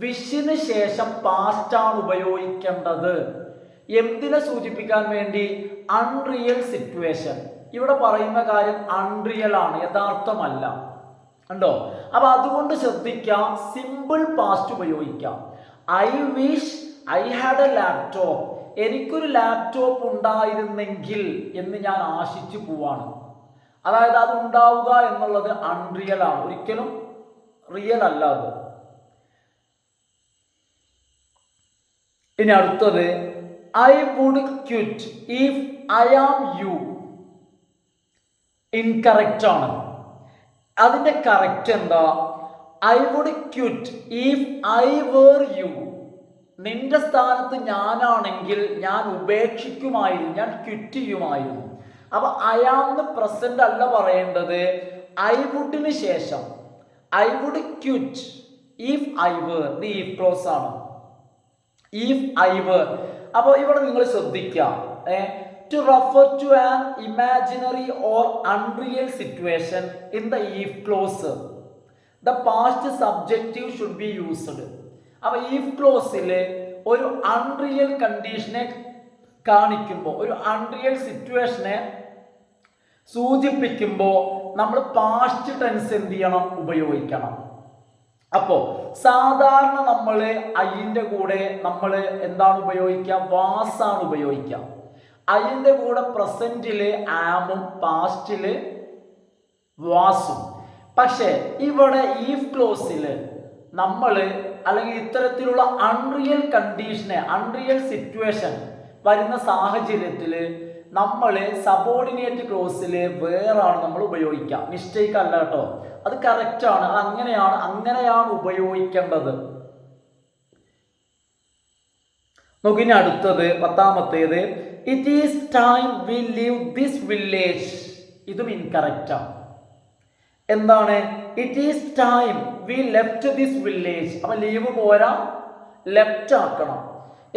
വിഷിന് ശേഷം പാസ്റ്റ് ആണ് ഉപയോഗിക്കേണ്ടത്. എന്തിനെ സൂചിപ്പിക്കാൻ വേണ്ടി? Unreal situation. ഇവിടെ പറയുന്ന കാര്യം അൺറിയൽ ആണ്, യഥാർത്ഥമല്ല. കണ്ടോ? അപ്പൊ അതുകൊണ്ട് ശ്രദ്ധിക്കാം, സിമ്പിൾ പാസ്റ്റ് ഉപയോഗിക്കാം. I wish I had a laptop. എനിക്കൊരു ലാപ്ടോപ്പ് ഉണ്ടായിരുന്നെങ്കിൽ എന്ന് ഞാൻ ആശിച്ചു പോവാണ്. അതായത് അത് ഉണ്ടാവുക എന്നുള്ളത് അൺറിയൽ ആണ്, ഒരിക്കലും റിയൽ അല്ല അത്. ഇനി അടുത്തത് I would quit if I am you. Incorrect ആണ്. അതിന്റെ കറക്റ്റ് എന്താ? I would quit if I were you. നിന്റെ സ്ഥാനത്ത് ഞാനാണെങ്കിൽ ഞാൻ ഉപേക്ഷിക്കുമായിരുന്നു, ഞാൻ ക്വിറ്റ് ചെയ്യുമായിരുന്നു. അപ്പൊ ഐ ആം പ്രസന്റ് അല്ല പറയേണ്ടത്, ഐ വുഡിന് ശേഷം I would quit if I were. The if clause ആണ്. If I were. അപ്പോൾ ഇവിടെ നിങ്ങൾ ശ്രദ്ധിക്കുക, to refer to an imaginary or unreal situation in the if clause the past subjunctive should be used. അപ്പൊ if ക്ലോസിൽ ഒരു unreal കണ്ടീഷനെ കാണിക്കുമ്പോൾ, ഒരു അൺറിയൽ സിറ്റുവേഷനെ സൂചിപ്പിക്കുമ്പോൾ നമ്മൾ പാസ്റ്റ് ടെൻസ് എന്ത് ചെയ്യണം? ഉപയോഗിക്കണം. അപ്പോ സാധാരണ നമ്മൾ ഐന്റെ കൂടെ നമ്മൾ എന്താണ് ഉപയോഗിക്കുക? വാസാണ് ഉപയോഗിക്കുക. ഐന്റെ കൂടെ പ്രസന്റില് ആമും പാസ്റ്റില് വാസും. പക്ഷെ ഇവിടെ ഈഫ് ക്ലോസിൽ നമ്മൾ അല്ലെങ്കിൽ ഇത്തരത്തിലുള്ള അൺറിയൽ കണ്ടീഷനെ, അൺറിയൽ സിറ്റുവേഷൻ വരുന്ന സാഹചര്യത്തിൽ നമ്മൾ സബോർഡിനേറ്റ് ക്ലോസിൽ വേറാണ് നമ്മൾ ഉപയോഗിക്കുക. മിസ്റ്റേക്ക് അല്ല കേട്ടോ, അത് കറക്റ്റ് ആണ്. അത് അങ്ങനെയാണ് ഉപയോഗിക്കേണ്ടത്. നോക്കിനി അടുത്തത് 10ാമത്തേത് it is time we leave this village. ഇതും ഇൻകറക്റ്റ് ആണ്. എന്താണ്? It is time we left this village. അപ്പൊ ലീവ് പോരാ, ലെഫ്റ്റ് ആക്കണം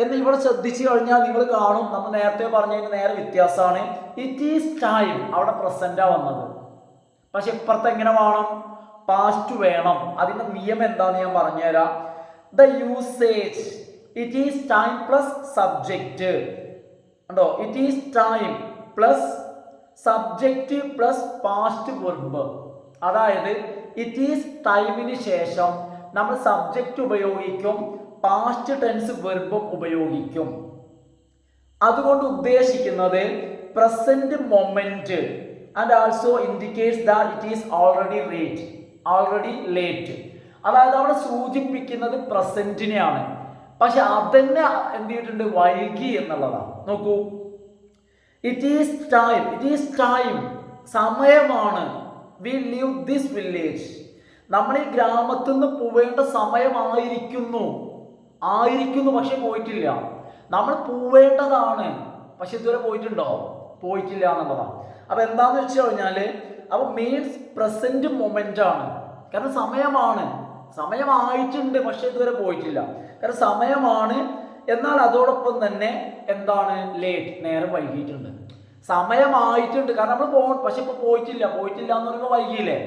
എന്ന് ഇവിടെ ശ്രദ്ധിച്ചു കഴിഞ്ഞാൽ നിങ്ങൾ കാണും, നമ്മൾ നേരത്തെ പറഞ്ഞതിന് നേരെ വ്യത്യാസമാണ്. ഇറ്റ് ഈസ് ടൈം അവിടെ പ്രസന്റാ വന്നത്, പക്ഷെ ഇപ്പുറത്ത് എങ്ങനെ വേണം? പാസ്റ്റ് വേണം. അതിന്റെ നിയമം എന്താന്ന് ഞാൻ പറഞ്ഞുതരാം. The usage it is time plus subject. കണ്ടോ? It is time plus subject plus past verb. അതായത് ഇറ്റ് ഈസ് ടൈമിന് ശേഷം നമ്മൾ സബ്ജക്റ്റ് ഉപയോഗിക്കും, പാസ്റ്റ് ടെൻസ് വെർബും ഉപയോഗിക്കും. അതുകൊണ്ട് ഉദ്ദേശിക്കുന്നത് present moment and also indicates that it is already late. അതായത് അവിടെ സൂചിപ്പിക്കുന്നത് പ്രസന്റിനെയാണ്. പക്ഷെ അതന്നെ എന്ത് ചെയ്തിട്ടുണ്ട്, വൈകി എന്നുള്ളതാണ്. നോക്കൂ, ഇറ്റ് ഈസ് ടൈം, സമയമാണ്. വി ലീവ് ദിസ് വില്ലേജ്, നമ്മൾ ഈ ഗ്രാമത്തിൽ നിന്ന് പോവേണ്ട സമയമായിരിക്കുന്നു. പക്ഷെ പോയിട്ടില്ല. നമ്മൾ പോവേണ്ടതാണ്, പക്ഷെ ഇതുവരെ പോയിട്ടുണ്ടോ? പോയിട്ടില്ല എന്നുള്ളതാണ്. അപ്പൊ എന്താന്ന് വെച്ച് കഴിഞ്ഞാല് അപ്പൊ മീൻസ് പ്രസന്റ് മൊമെന്റ് ആണ്. കാരണം സമയമായിട്ടുണ്ട്, പക്ഷെ ഇതുവരെ പോയിട്ടില്ല. കാരണം സമയമാണ്, എന്നാൽ അതോടൊപ്പം തന്നെ എന്താണ്, ലേറ്റ്, നേരം വൈകിട്ടുണ്ട്. സമയമായിട്ടുണ്ട്, കാരണം നമ്മൾ പക്ഷെ ഇപ്പൊ പോയിട്ടില്ല എന്ന് പറയുമ്പോൾ വൈകിയില്ലേ.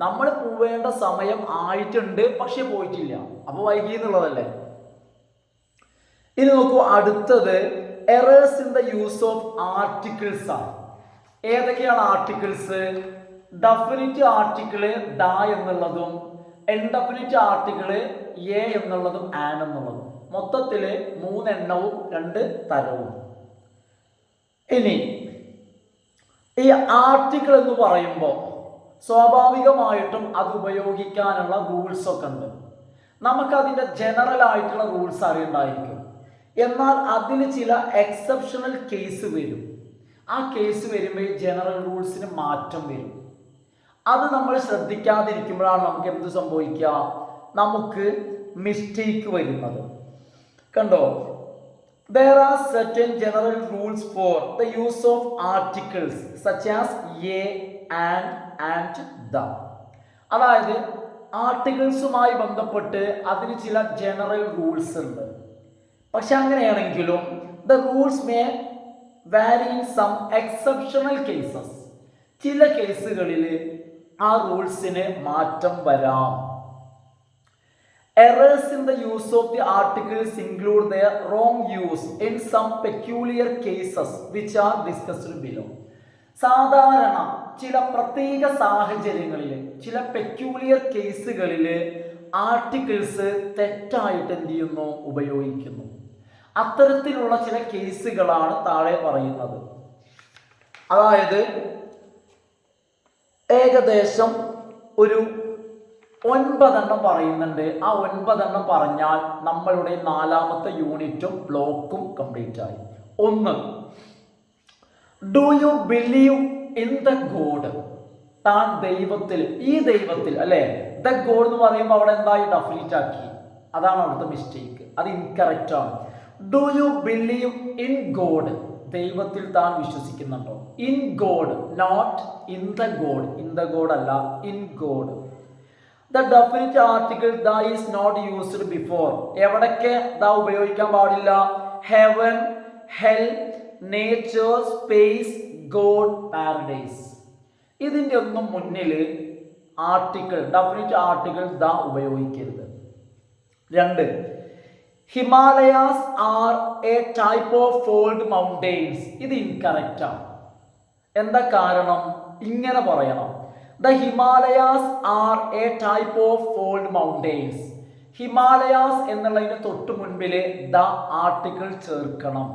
നമ്മൾ പോവേണ്ട സമയം ആയിട്ടുണ്ട്, പക്ഷെ പോയിട്ടില്ല, അപ്പൊ വൈകി എന്നുള്ളതല്ലേ. ഇനി നോക്കൂ, അടുത്തത് errors in the use of articles ആണ്. ഏതൊക്കെയാണ് ആർട്ടിക്കിൾസ്? ഡെഫിനിറ്റ് ആർട്ടിക്കിള് ദ എന്നുള്ളതും ഇൻഡെഫിനിറ്റ് ആർട്ടിക്കിള് എ എന്നുള്ളതും ആൻ എന്നുള്ളതും. മൊത്തത്തില് 3 എണ്ണവും 2 തരവും. ഇനി ഈ ആർട്ടിക്കിൾ എന്ന് പറയുമ്പോൾ സ്വാഭാവികമായിട്ടും അത് ഉപയോഗിക്കാനുള്ള റൂൾസ് ഒക്കെ ഉണ്ട്. നമുക്കതിൻ്റെ ജനറൽ ആയിട്ടുള്ള റൂൾസ് അറിയണ്ടായിരിക്കും. എന്നാൽ അതിൽ ചില എക്സെപ്ഷണൽ കേസ് വരും. ആ കേസ് വരുമ്പോൾ ജനറൽ റൂൾസിന് മാറ്റം വരും. അത് നമ്മൾ ശ്രദ്ധിക്കാതിരിക്കുമ്പോഴാണ് നമുക്ക് എന്ത് സംഭവിക്കുക, നമുക്ക് മിസ്റ്റേക്ക് വരുന്നത്. കണ്ടോ, there are certain general rules for the use of articles such as a, and the. അതായത് ആർട്ടിക്കിൾസുമായി ബന്ധപ്പെട്ട് അതിന് ചില ജനറൽ റൂൾസ് ഉണ്ട്. പക്ഷെ അങ്ങനെയാണെങ്കിലും the rules may vary in some exceptional cases. ചില കേസുകളിൽ ആ റൂൾസിന് മാറ്റം വരാം. Errors in the use of the articles include their wrong use in some peculiar cases which are discussed below. സാധാരണ ചില പ്രത്യേക സാഹചര്യങ്ങളിൽ, ചില പെക്യൂലിയർ കേസുകളിൽ ആർട്ടിക്കിൾസ് തെറ്റായിട്ട് എന്ത് ചെയ്യുന്നു, ഉപയോഗിക്കുന്നു. അത്തരത്തിലുള്ള ചില കേസുകളാണ് താഴെ പറയുന്നത്. അതായത് ഏകദേശം ഒരു 9 പറയുന്നുണ്ട്. ആ 9 പറഞ്ഞാൽ നമ്മളുടെ 4ാമത്തെ യൂണിറ്റും ബ്ലോക്കും കംപ്ലീറ്റ് ആയി. 1, do you believe in the God? താൻ ദൈവത്തിൽ, ഈ ദൈവത്തിൽ അല്ലെ. ദ ഗോഡ് എന്ന് പറയുമ്പോൾ അവിടെ എന്തായി ഡെഫിനിറ്റ് ആക്കി, അതാണ് അവിടുത്തെ മിസ്റ്റേക്ക്. അത് ഇൻകറക്റ്റ് ആണ്. Do you believe in God? ദൈവത്തിൽ താൻ വിശ്വസിക്കുന്നുണ്ടോ? In God, not in the God. In the God അല്ല, in God. The definite article the is not used before. എവിടൊക്കെ ദ ഉപയോഗിക്കാൻ പാടില്ല? heaven, hell, nature, space, God, paradise. ഇതിൻ്റെ ഒന്നും മുന്നിൽ ആർട്ടിക്കിൾ, ഡെഫിനിറ്റ് ആർട്ടിക്കിൾ ദ ഉപയോഗിക്കരുത്. 2, Himalayas are a type of fold mountains. ഇത് incorrect ആണ്. എന്താ കാരണം? ഇങ്ങനെ പറയണം, The Himalayas are a type of fold mountains. Himalayas എന്നുള്ളതിന് തൊട്ട് മുൻപിൽ ദ ആർട്ടിക്കിൾ ചേർക്കണം.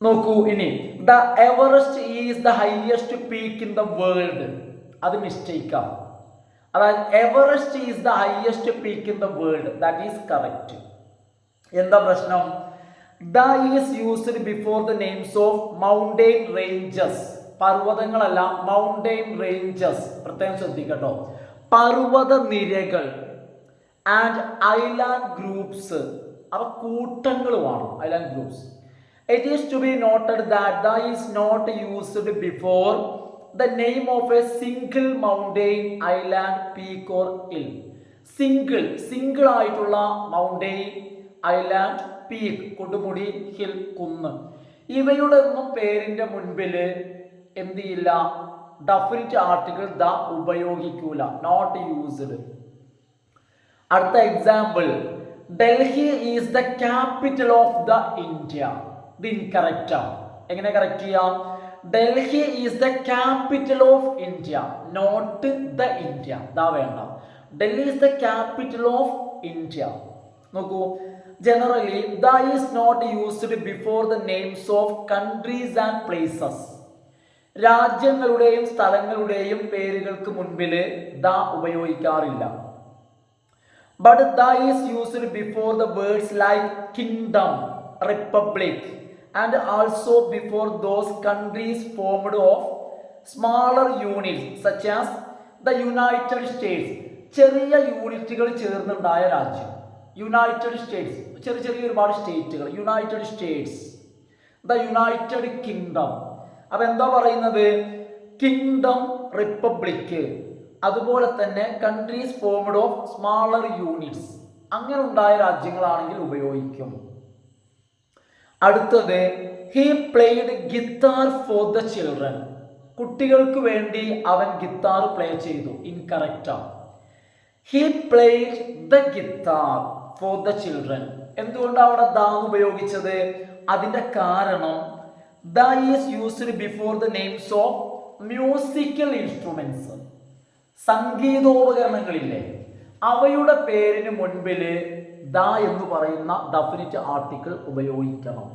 നോക്കൂ, ഇനി the Everest is the highest peak in the world. അത് മിസ്റ്റേക്കാണ്. അതായത് Everest is the highest peak in the world, that is correct. എന്താ പ്രശ്നം? The is used before the names of mountain ranges. പർവ്വതങ്ങളല്ല, mountain ranges. പ്രത്യേകം ശ്രദ്ധിക്കട്ടോ, പർവ്വത നിരകൾ. ആൻഡ് ഐലാൻഡ് ഗ്രൂപ്പ്സ്, അവ കൂട്ടങ്ങളുമാണ്, island groups. It is to be noted that the is not used before the name of a single mountain, island, peak or hill. Single ആയിട്ടുള്ള mountain, island, peak കൊടുമുടി, hill കുന്ന്, ഇവയുടെ ഒന്നും പേരിന്റെ മുൻപിൽ എന്ത് ചെയ്യില്ല, ഡെഫിനിറ്റ് ആർട്ടിക്കിൾ ദ ഉപയോഗിക്കൂല, നോട്ട് യൂസ്ഡ്. അടുത്ത example, Delhi is the capital of the India. ഇത് ഇൻകറക്റ്റ് ആണ്. എങ്ങനെ കറക്റ്റ് ചെയ്യാം? Delhi is the capital of India, not the India. ഇതാ വേണ്ട, Delhi is the capital of India. നോക്കൂ, generally the is not used before the names of countries and places. രാജ്യങ്ങളുടെയും സ്ഥലങ്ങളുടെയും പേരുകൾക്ക് മുൻപിൽ the ഉപയോഗിക്കാറില്ല. but the is used before the words like kingdom, republic, and also before those countries formed of smaller units such as the United States. ചെറിയ യൂണിറ്റുകൾ ചേർന്നുണ്ടായ രാജ്യം United States. ചെറിയ ചെറിയ ഒരുപാട് സ്റ്റേറ്റുകൾ. United States, the United Kingdom. അപ്പൊ എന്താ പറയുന്നത്? കിങ്ഡം, റിപ്പബ്ലിക്, അതുപോലെ തന്നെ countries formed of smaller units, അങ്ങനെ ഉണ്ടായ രാജ്യങ്ങളാണെങ്കിൽ ഉപയോഗിക്കും. അടുത്തത് he played guitar for the children. കുട്ടികൾക്ക് വേണ്ടി അവൻ ഗിത്താർ പ്ലേ ചെയ്തു. ഇൻകറക്റ്റാ. He played the guitar for the children. എന്തുകൊണ്ടാണ് അവിടെ ദ ഉപയോഗിച്ചത്? അതിന്റെ കാരണം the is used before the names of musical instruments. സംഗീതോപകരണങ്ങളില്ലേ, അവയുടെ പേരിന് മുൻപിൽ ദ എന്ന് പറയുന്ന ഡെഫിനിറ്റ് ആർട്ടിക്കിൾ ഉപയോഗിക്കണം.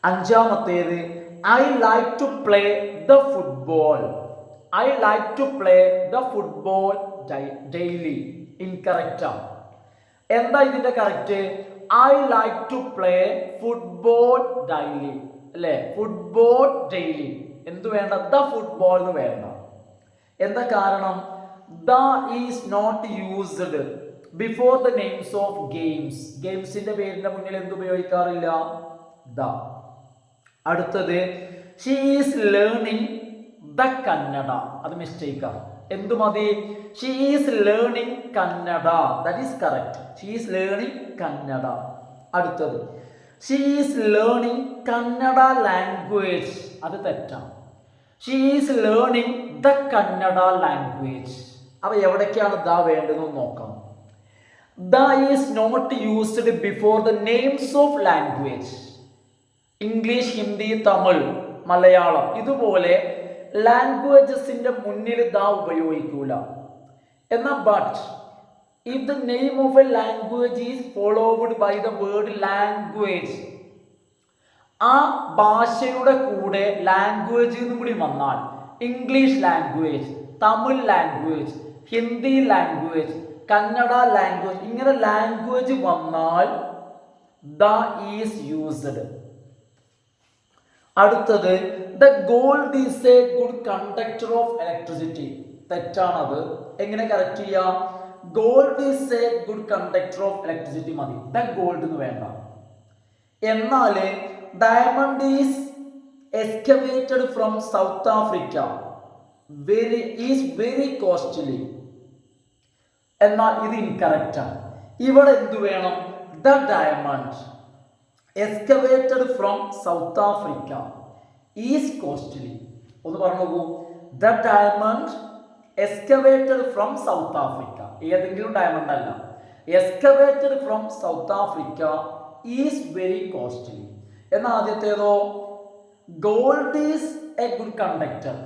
അഞ്ചാമത്തേത് I like to play the football. I like to play the football daily. ഇൻകറക്റ്റാ. എന്താ ഇതിന്റെ correct? I like to play football daily അല്ലേ? ഫുട്ബോൾ ഡെയിലി എന്ത് വേണ്ട? ദ ഫുട്ബോൾ എന്ന് വേണ്ട. എന്താ കാരണം? The is not used before the names of games. ഗെയിംസിന്റെ പേരിന്റെ മുന്നിൽ എന്ത് ഉപയോഗിക്കാറില്ല? ദ. അടുത്തത് she is learning the Kannada. അത് മിസ്റ്റേക്കാണ്. എന്തു മതി? She is learning Kannada. That is correct. She is learning Kannada. അടുത്തത് she is learning Kannada language. അത് തെറ്റാണ്. She is learning the Kannada language. അപ്പൊ എവിടേക്കാണ് ദ വേണ്ടതെന്ന് നോക്കാം. The is not used before the names of language. English, Hindi, Tamil, Malayalam ഇതുപോലെ ലാംഗ്വേജസിന്റെ മുന്നിൽ ദ ഉപയോഗിക്കൂല. എന്നാൽ but if the name of a language is followed by the word language, ആ ഭാഷയുടെ കൂടെ ലാംഗ്വേജ് എന്നും കൂടി വന്നാൽ, English language, Tamil language, Hindi language, Kannada language, ഇങ്ങനെ ലാംഗ്വേജ് വന്നാൽ ദ ഈസ് യൂസ്ഡ്. അടുത്തത് the gold is a good conductor of electricity. തെറ്റാണത്. എങ്ങനെ കറക്റ്റ് ചെയ്യാം? Gold is a good conductor of electricity മതി. ദ ഗോൾഡ് എന്ന് വേണ്ട. എന്നാൽ diamond is excavated from South Africa. Is very costly. എന്നാൽ ഇത് ഇൻകറക്റ്റാണ്. ഇവിടെ എന്ത് വേണം? The diamond excavated from South Africa is costly. ഒന്ന് പറഞ്ഞു നോക്കൂ. The diamond excavated from South Africa. ഏതെങ്കിലും ഡയമണ്ട് അല്ല. Excavated from South Africa is very costly. എന്നാൽ ആദ്യത്തേതോ gold is a good conductor.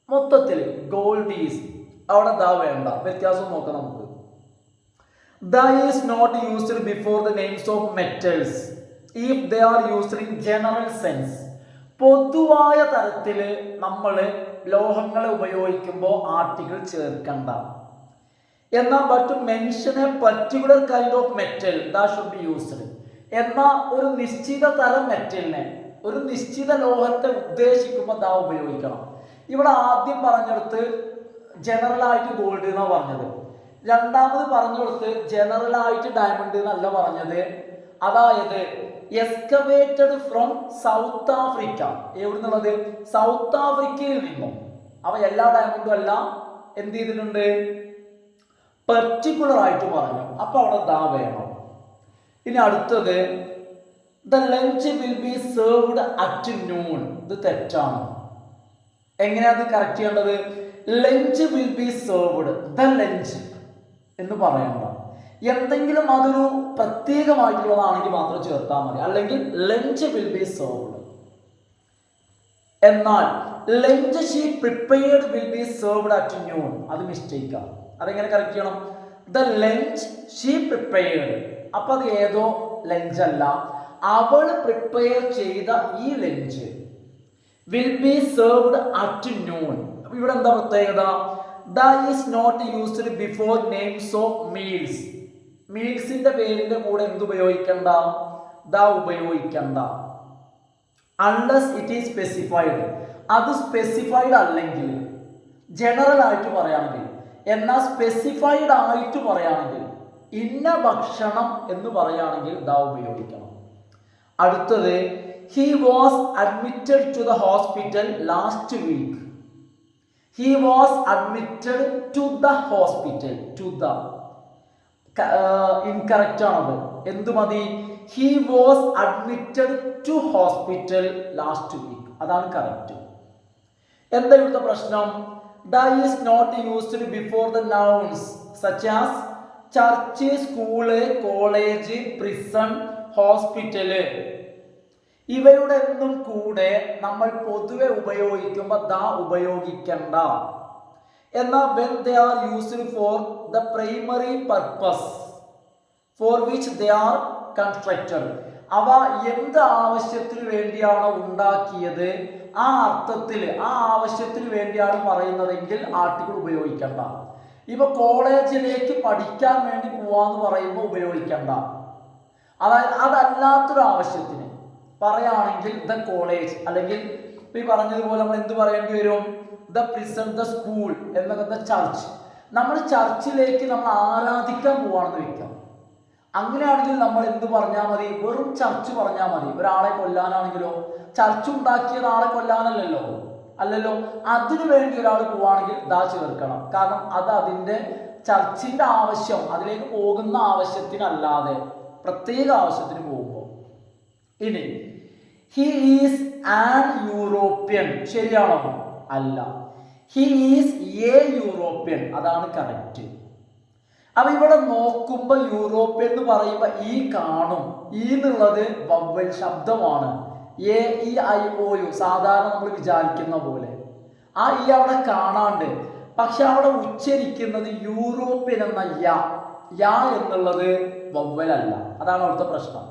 മൊത്തത്തിൽ ഗോൾഡ് ഈസ്, അവിടെ ദ വേണ്ട. വ്യത്യാസം നോക്കാം നമുക്ക്. The is not used before the names of metals if they are used in general sense. പൊതുവായ തരത്തിൽ നമ്മൾ ലോഹങ്ങളെ ഉപയോഗിക്കുമ്പോൾ ആർട്ടിക്കിൾ ചേർക്കണ്ട. എന്നാൽ but mention a particular kind of metal that should be used. എന്നാൽ ഒരു നിശ്ചിത തരം മെറ്റലിനെ, ഒരു നിശ്ചിത ലോഹത്തെ ഉദ്ദേശിക്കുമ്പോൾ ദാ ഉപയോഗിക്കണം. ഇവിടെ ആദ്യം പറഞ്ഞെടുത്ത് ജനറലായിട്ട് ഗോൾഡ് എന്നാണ് പറഞ്ഞത്. രണ്ടാമത് പറഞ്ഞെടുത്ത് ജനറലായിട്ട് ഡയമണ്ട് എന്നല്ല പറഞ്ഞത്. അതായത് എക്സ്കവേറ്റഡ് ഫ്രം സൗത്ത് ആഫ്രിക്ക. എവിടെ നിന്നുള്ളത്? സൗത്ത് ആഫ്രിക്കയിൽ നിന്നും. അവ എല്ലാ ഡയമണ്ടും അല്ല, എന്ത് ചെയ്തിട്ടുണ്ട്? പെർട്ടിക്കുലർ ആയിട്ട് പറഞ്ഞു. അപ്പൊ അവിടെ ദാ വേണം. ഇനി അടുത്തത് the lunch will be served at noon. ഇത് തെറ്റാണ്. എങ്ങനെയാ അത് കറക്റ്റ് ചെയ്യേണ്ടത്? Lunch will be served. The lunch എന്ന് പറയണ്ട. എന്തെങ്കിലും അതൊരു പ്രത്യേകമായിട്ടുള്ളതാണെങ്കിൽ മാത്രം ചേർത്താൽ മതി. അല്ലെങ്കിൽ ലഞ്ച് വിൽ ബി സെർവ്ഡ്. എന്നാൽ lunch she prepared will be served at noon. അത് മിസ്റ്റേക്കാണ്. അതെങ്ങനെ കറക്റ്റ് ചെയ്യണം? The lunch she prepared. അപ്പൊ അത് ഏതോ ലഞ്ച് അല്ല, അവൾ പ്രിപ്പയർ ചെയ്ത ഈ lunch will be served at noon. ഇവിടെ എന്താ പ്രത്യേകത? The is not used before names of meals. മീൽസിന്റെ പേരിന്റെ കൂടെ എന്ത് ഉപയോഗിക്കണ്ട? ദ ഉപയോഗിക്കണ്ട. Unless it is specified. അത് സ്പെസിഫൈഡ് അല്ലെങ്കിൽ, ജനറൽ ആയിട്ട് പറയുകയാണെങ്കിൽ. എന്നാൽ സ്പെസിഫൈഡ് ആയിട്ട് പറയുകയാണെങ്കിൽ, ഇന്ന ഭക്ഷണം എന്ന് പറയുകയാണെങ്കിൽ ദ ഉപയോഗിക്കണം. അടുത്തത്, he was admitted to the hospital last week. He was admitted to the hospital. To the incorrect ആണത്. എന്തു മതി? He was admitted to hospital last week. അതാണ് കറക്റ്റ്. എന്താ ഇവിടുത്തെ പ്രശ്നം? The is not used before the nouns such as church, school, college, prison, hospital. ഇവയുടെ ഒന്നും കൂടെ നമ്മൾ പൊതുവെ ഉപയോഗിക്കുമ്പോൾ ദ ഉപയോഗിക്കണ്ട. എന്നാൽ when they are used for the primary purpose for which they are constructed, അവ എന്ത് ആവശ്യത്തിന് വേണ്ടിയാണോ ഉണ്ടാക്കിയത് ആ അർത്ഥത്തിൽ, ആ ആവശ്യത്തിന് വേണ്ടിയാണ് പറയുന്നതെങ്കിൽ ആർട്ടിക്കിൾ ഉപയോഗിക്കണ്ട. ഇപ്പൊ കോളേജിലേക്ക് പഠിക്കാൻ വേണ്ടി പോവാന്ന് പറയുമ്പോൾ ഉപയോഗിക്കണ്ട. അതായത് അതല്ലാത്തൊരു ആവശ്യത്തിന് പറയുകയാണെങ്കിൽ ദ കോളേജ്, അല്ലെങ്കിൽ ഈ പറഞ്ഞതുപോലെ നമ്മൾ എന്ത് പറയേണ്ടി വരും? ദ പ്രിസൺ, ദ സ്കൂൾ എന്നൊക്കെ, ദ ചർച്ച്. നമ്മൾ ചർച്ചിലേക്ക് നമ്മൾ ആരാധിക്കാൻ പോവാണെന്ന് വെക്കാം. അങ്ങനെയാണെങ്കിൽ നമ്മൾ എന്ത് പറഞ്ഞാൽ മതി? വെറും ചർച്ച് പറഞ്ഞാൽ മതി. ഒരാളെ കൊല്ലാനാണെങ്കിലോ, ചർച്ച് ഉണ്ടാക്കിയത് ആളെ കൊല്ലാനല്ലല്ലോ, അല്ലല്ലോ. അതിനു വേണ്ടി ഒരാൾ പോവാണെങ്കിൽ ദാ ചേർക്കണം. കാരണം അത് അതിൻ്റെ ചർച്ചിന്റെ ആവശ്യം, അതിലേക്ക് പോകുന്ന ആവശ്യത്തിനല്ലാതെ പ്രത്യേക ആവശ്യത്തിന് പോകുമ്പോൾ. ഇനി ഹി ഈസ് ആൻ യൂറോപ്യൻ, ശരിയാണോ? അല്ല. ഹി ഈസ് എ യൂറോപ്യൻ, അതാണ് കറക്റ്റ്. അപ്പൊ ഇവിടെ നോക്കുമ്പോൾ യൂറോപ്യൻ എന്ന് പറയുമ്പോൾ ഈ കാണും. ഈ എന്നുള്ളത് വവ്വൽ ശബ്ദമാണ്. A E I O U സാധാരണ നമ്മൾ വിചാരിക്കുന്ന പോലെ. ആ ഈ അവിടെ കാണാണ്ട്, പക്ഷെ അവിടെ ഉച്ചരിക്കുന്നത് യൂറോപ്യൻ എന്ന യാ എന്നുള്ളത് വവ്വലല്ല. അതാണ് അവിടുത്തെ പ്രശ്നം.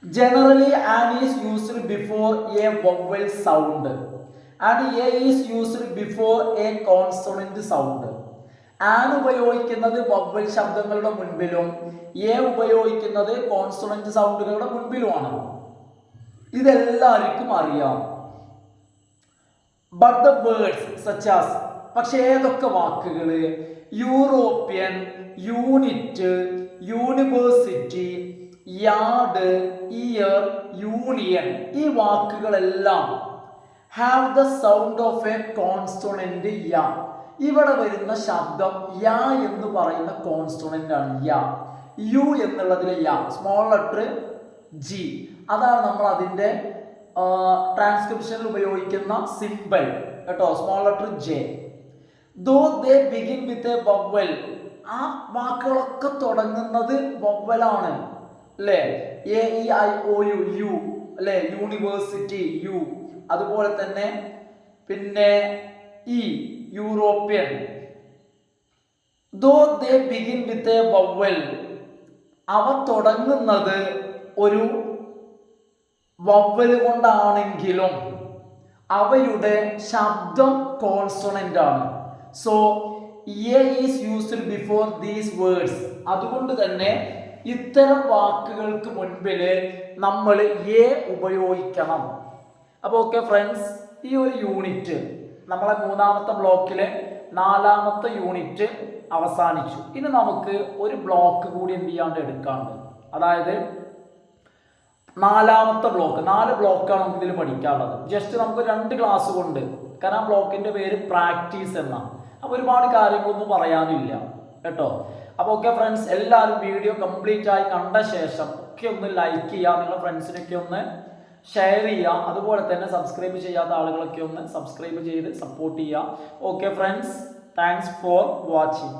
Generally, an is used before a vowel sound and a is used before a consonant sound. An ഉപയോഗിക്കുന്നത് വവ്വൽ ശബ്ദങ്ങളുടെ മുൻപിലും a ഉപയോഗിക്കുന്നത് കോൺസണന്റ് സൗണ്ടുകളുടെ മുൻപിലുമാണ്. ഇതെല്ലാവർക്കും അറിയാം. But the words such as, പക്ഷെ ഏതൊക്കെ വാക്കുകൾ? European, unit, university, yard, year, union, ഈ വാക്കുകളെല്ലാം have the sound of a consonant യാ. ഇവിടെ വരുന്ന ശബ്ദം യാ എന്ന് പറയുന്ന കോൺസോണന്റ് ആണ്. യാ, യു എന്നുള്ളതിലെ യാ, സ്മോൾ ലെറ്റർ ജി, അതാണ് നമ്മൾ അതിൻ്റെ ട്രാൻസ്ക്രിപ്ഷനിൽ ഉപയോഗിക്കുന്ന സിമ്പിൾ കേട്ടോ, small letter J. Though they begin with a vowel, ആ വാക്കുകളൊക്കെ തുടങ്ങുന്നത് വവ്വലാണ് അല്ലേ? A E I O U, U അല്ലേ? University, U. അതുപോലെ തന്നെ പിന്നെ E, European. Though they begin with a vowel, അവ തുടങ്ങുന്നത് ഒരു വവ്വൽ കൊണ്ടാണെങ്കിലും അവയുടെ ശബ്ദം കോൺസോണന്റ് ആണ്. So A is used before these words. അതുകൊണ്ട് തന്നെ ഇത്തരം വാക്കുകൾക്ക് മുൻപിൽ നമ്മൾ എ ഉപയോഗിക്കണം. അപ്പോൾ ഓക്കെ ഫ്രണ്ട്സ്, ഈ ഒരു യൂണിറ്റ് നമ്മളെ മൂന്നാമത്തെ ബ്ലോക്കിലെ 4ാമത്തെ യൂണിറ്റ് അവസാനിച്ചു. ഇനി നമുക്ക് ഒരു ബ്ലോക്ക് കൂടി എന്ത് ചെയ്യാണ്ട് എടുക്കാണ്ട്, അതായത് 4ാമത്തെ ബ്ലോക്ക്. 4 ബ്ലോക്കാണ് നമുക്ക് ഇതിൽ പഠിക്കാനുള്ളത്. ജസ്റ്റ് നമുക്ക് 2 ക്ലാസ് കൊണ്ട്, കാരണം ആ ബ്ലോക്കിന്റെ പേര് പ്രാക്ടീസ് എന്നാണ്. അപ്പോൾ ഒരുപാട് കാര്യങ്ങളൊന്നും പറയാനില്ല കേട്ടോ. അപ്പോൾ ഓക്കെ ഫ്രണ്ട്സ്, എല്ലാവരും വീഡിയോ കംപ്ലീറ്റ് ആയി കണ്ട ശേഷം ഒക്കെ ഒന്ന് ലൈക്ക് ചെയ്യുക, നിങ്ങളുടെ ഫ്രണ്ട്സിനൊക്കെ ഒന്ന് ഷെയർ ചെയ്യുക. അതുപോലെ തന്നെ സബ്സ്ക്രൈബ് ചെയ്യാത്ത ആളുകളൊക്കെ ഒന്ന് സബ്സ്ക്രൈബ് ചെയ്ത് സപ്പോർട്ട് ചെയ്യുക. Okay friends, thanks for watching.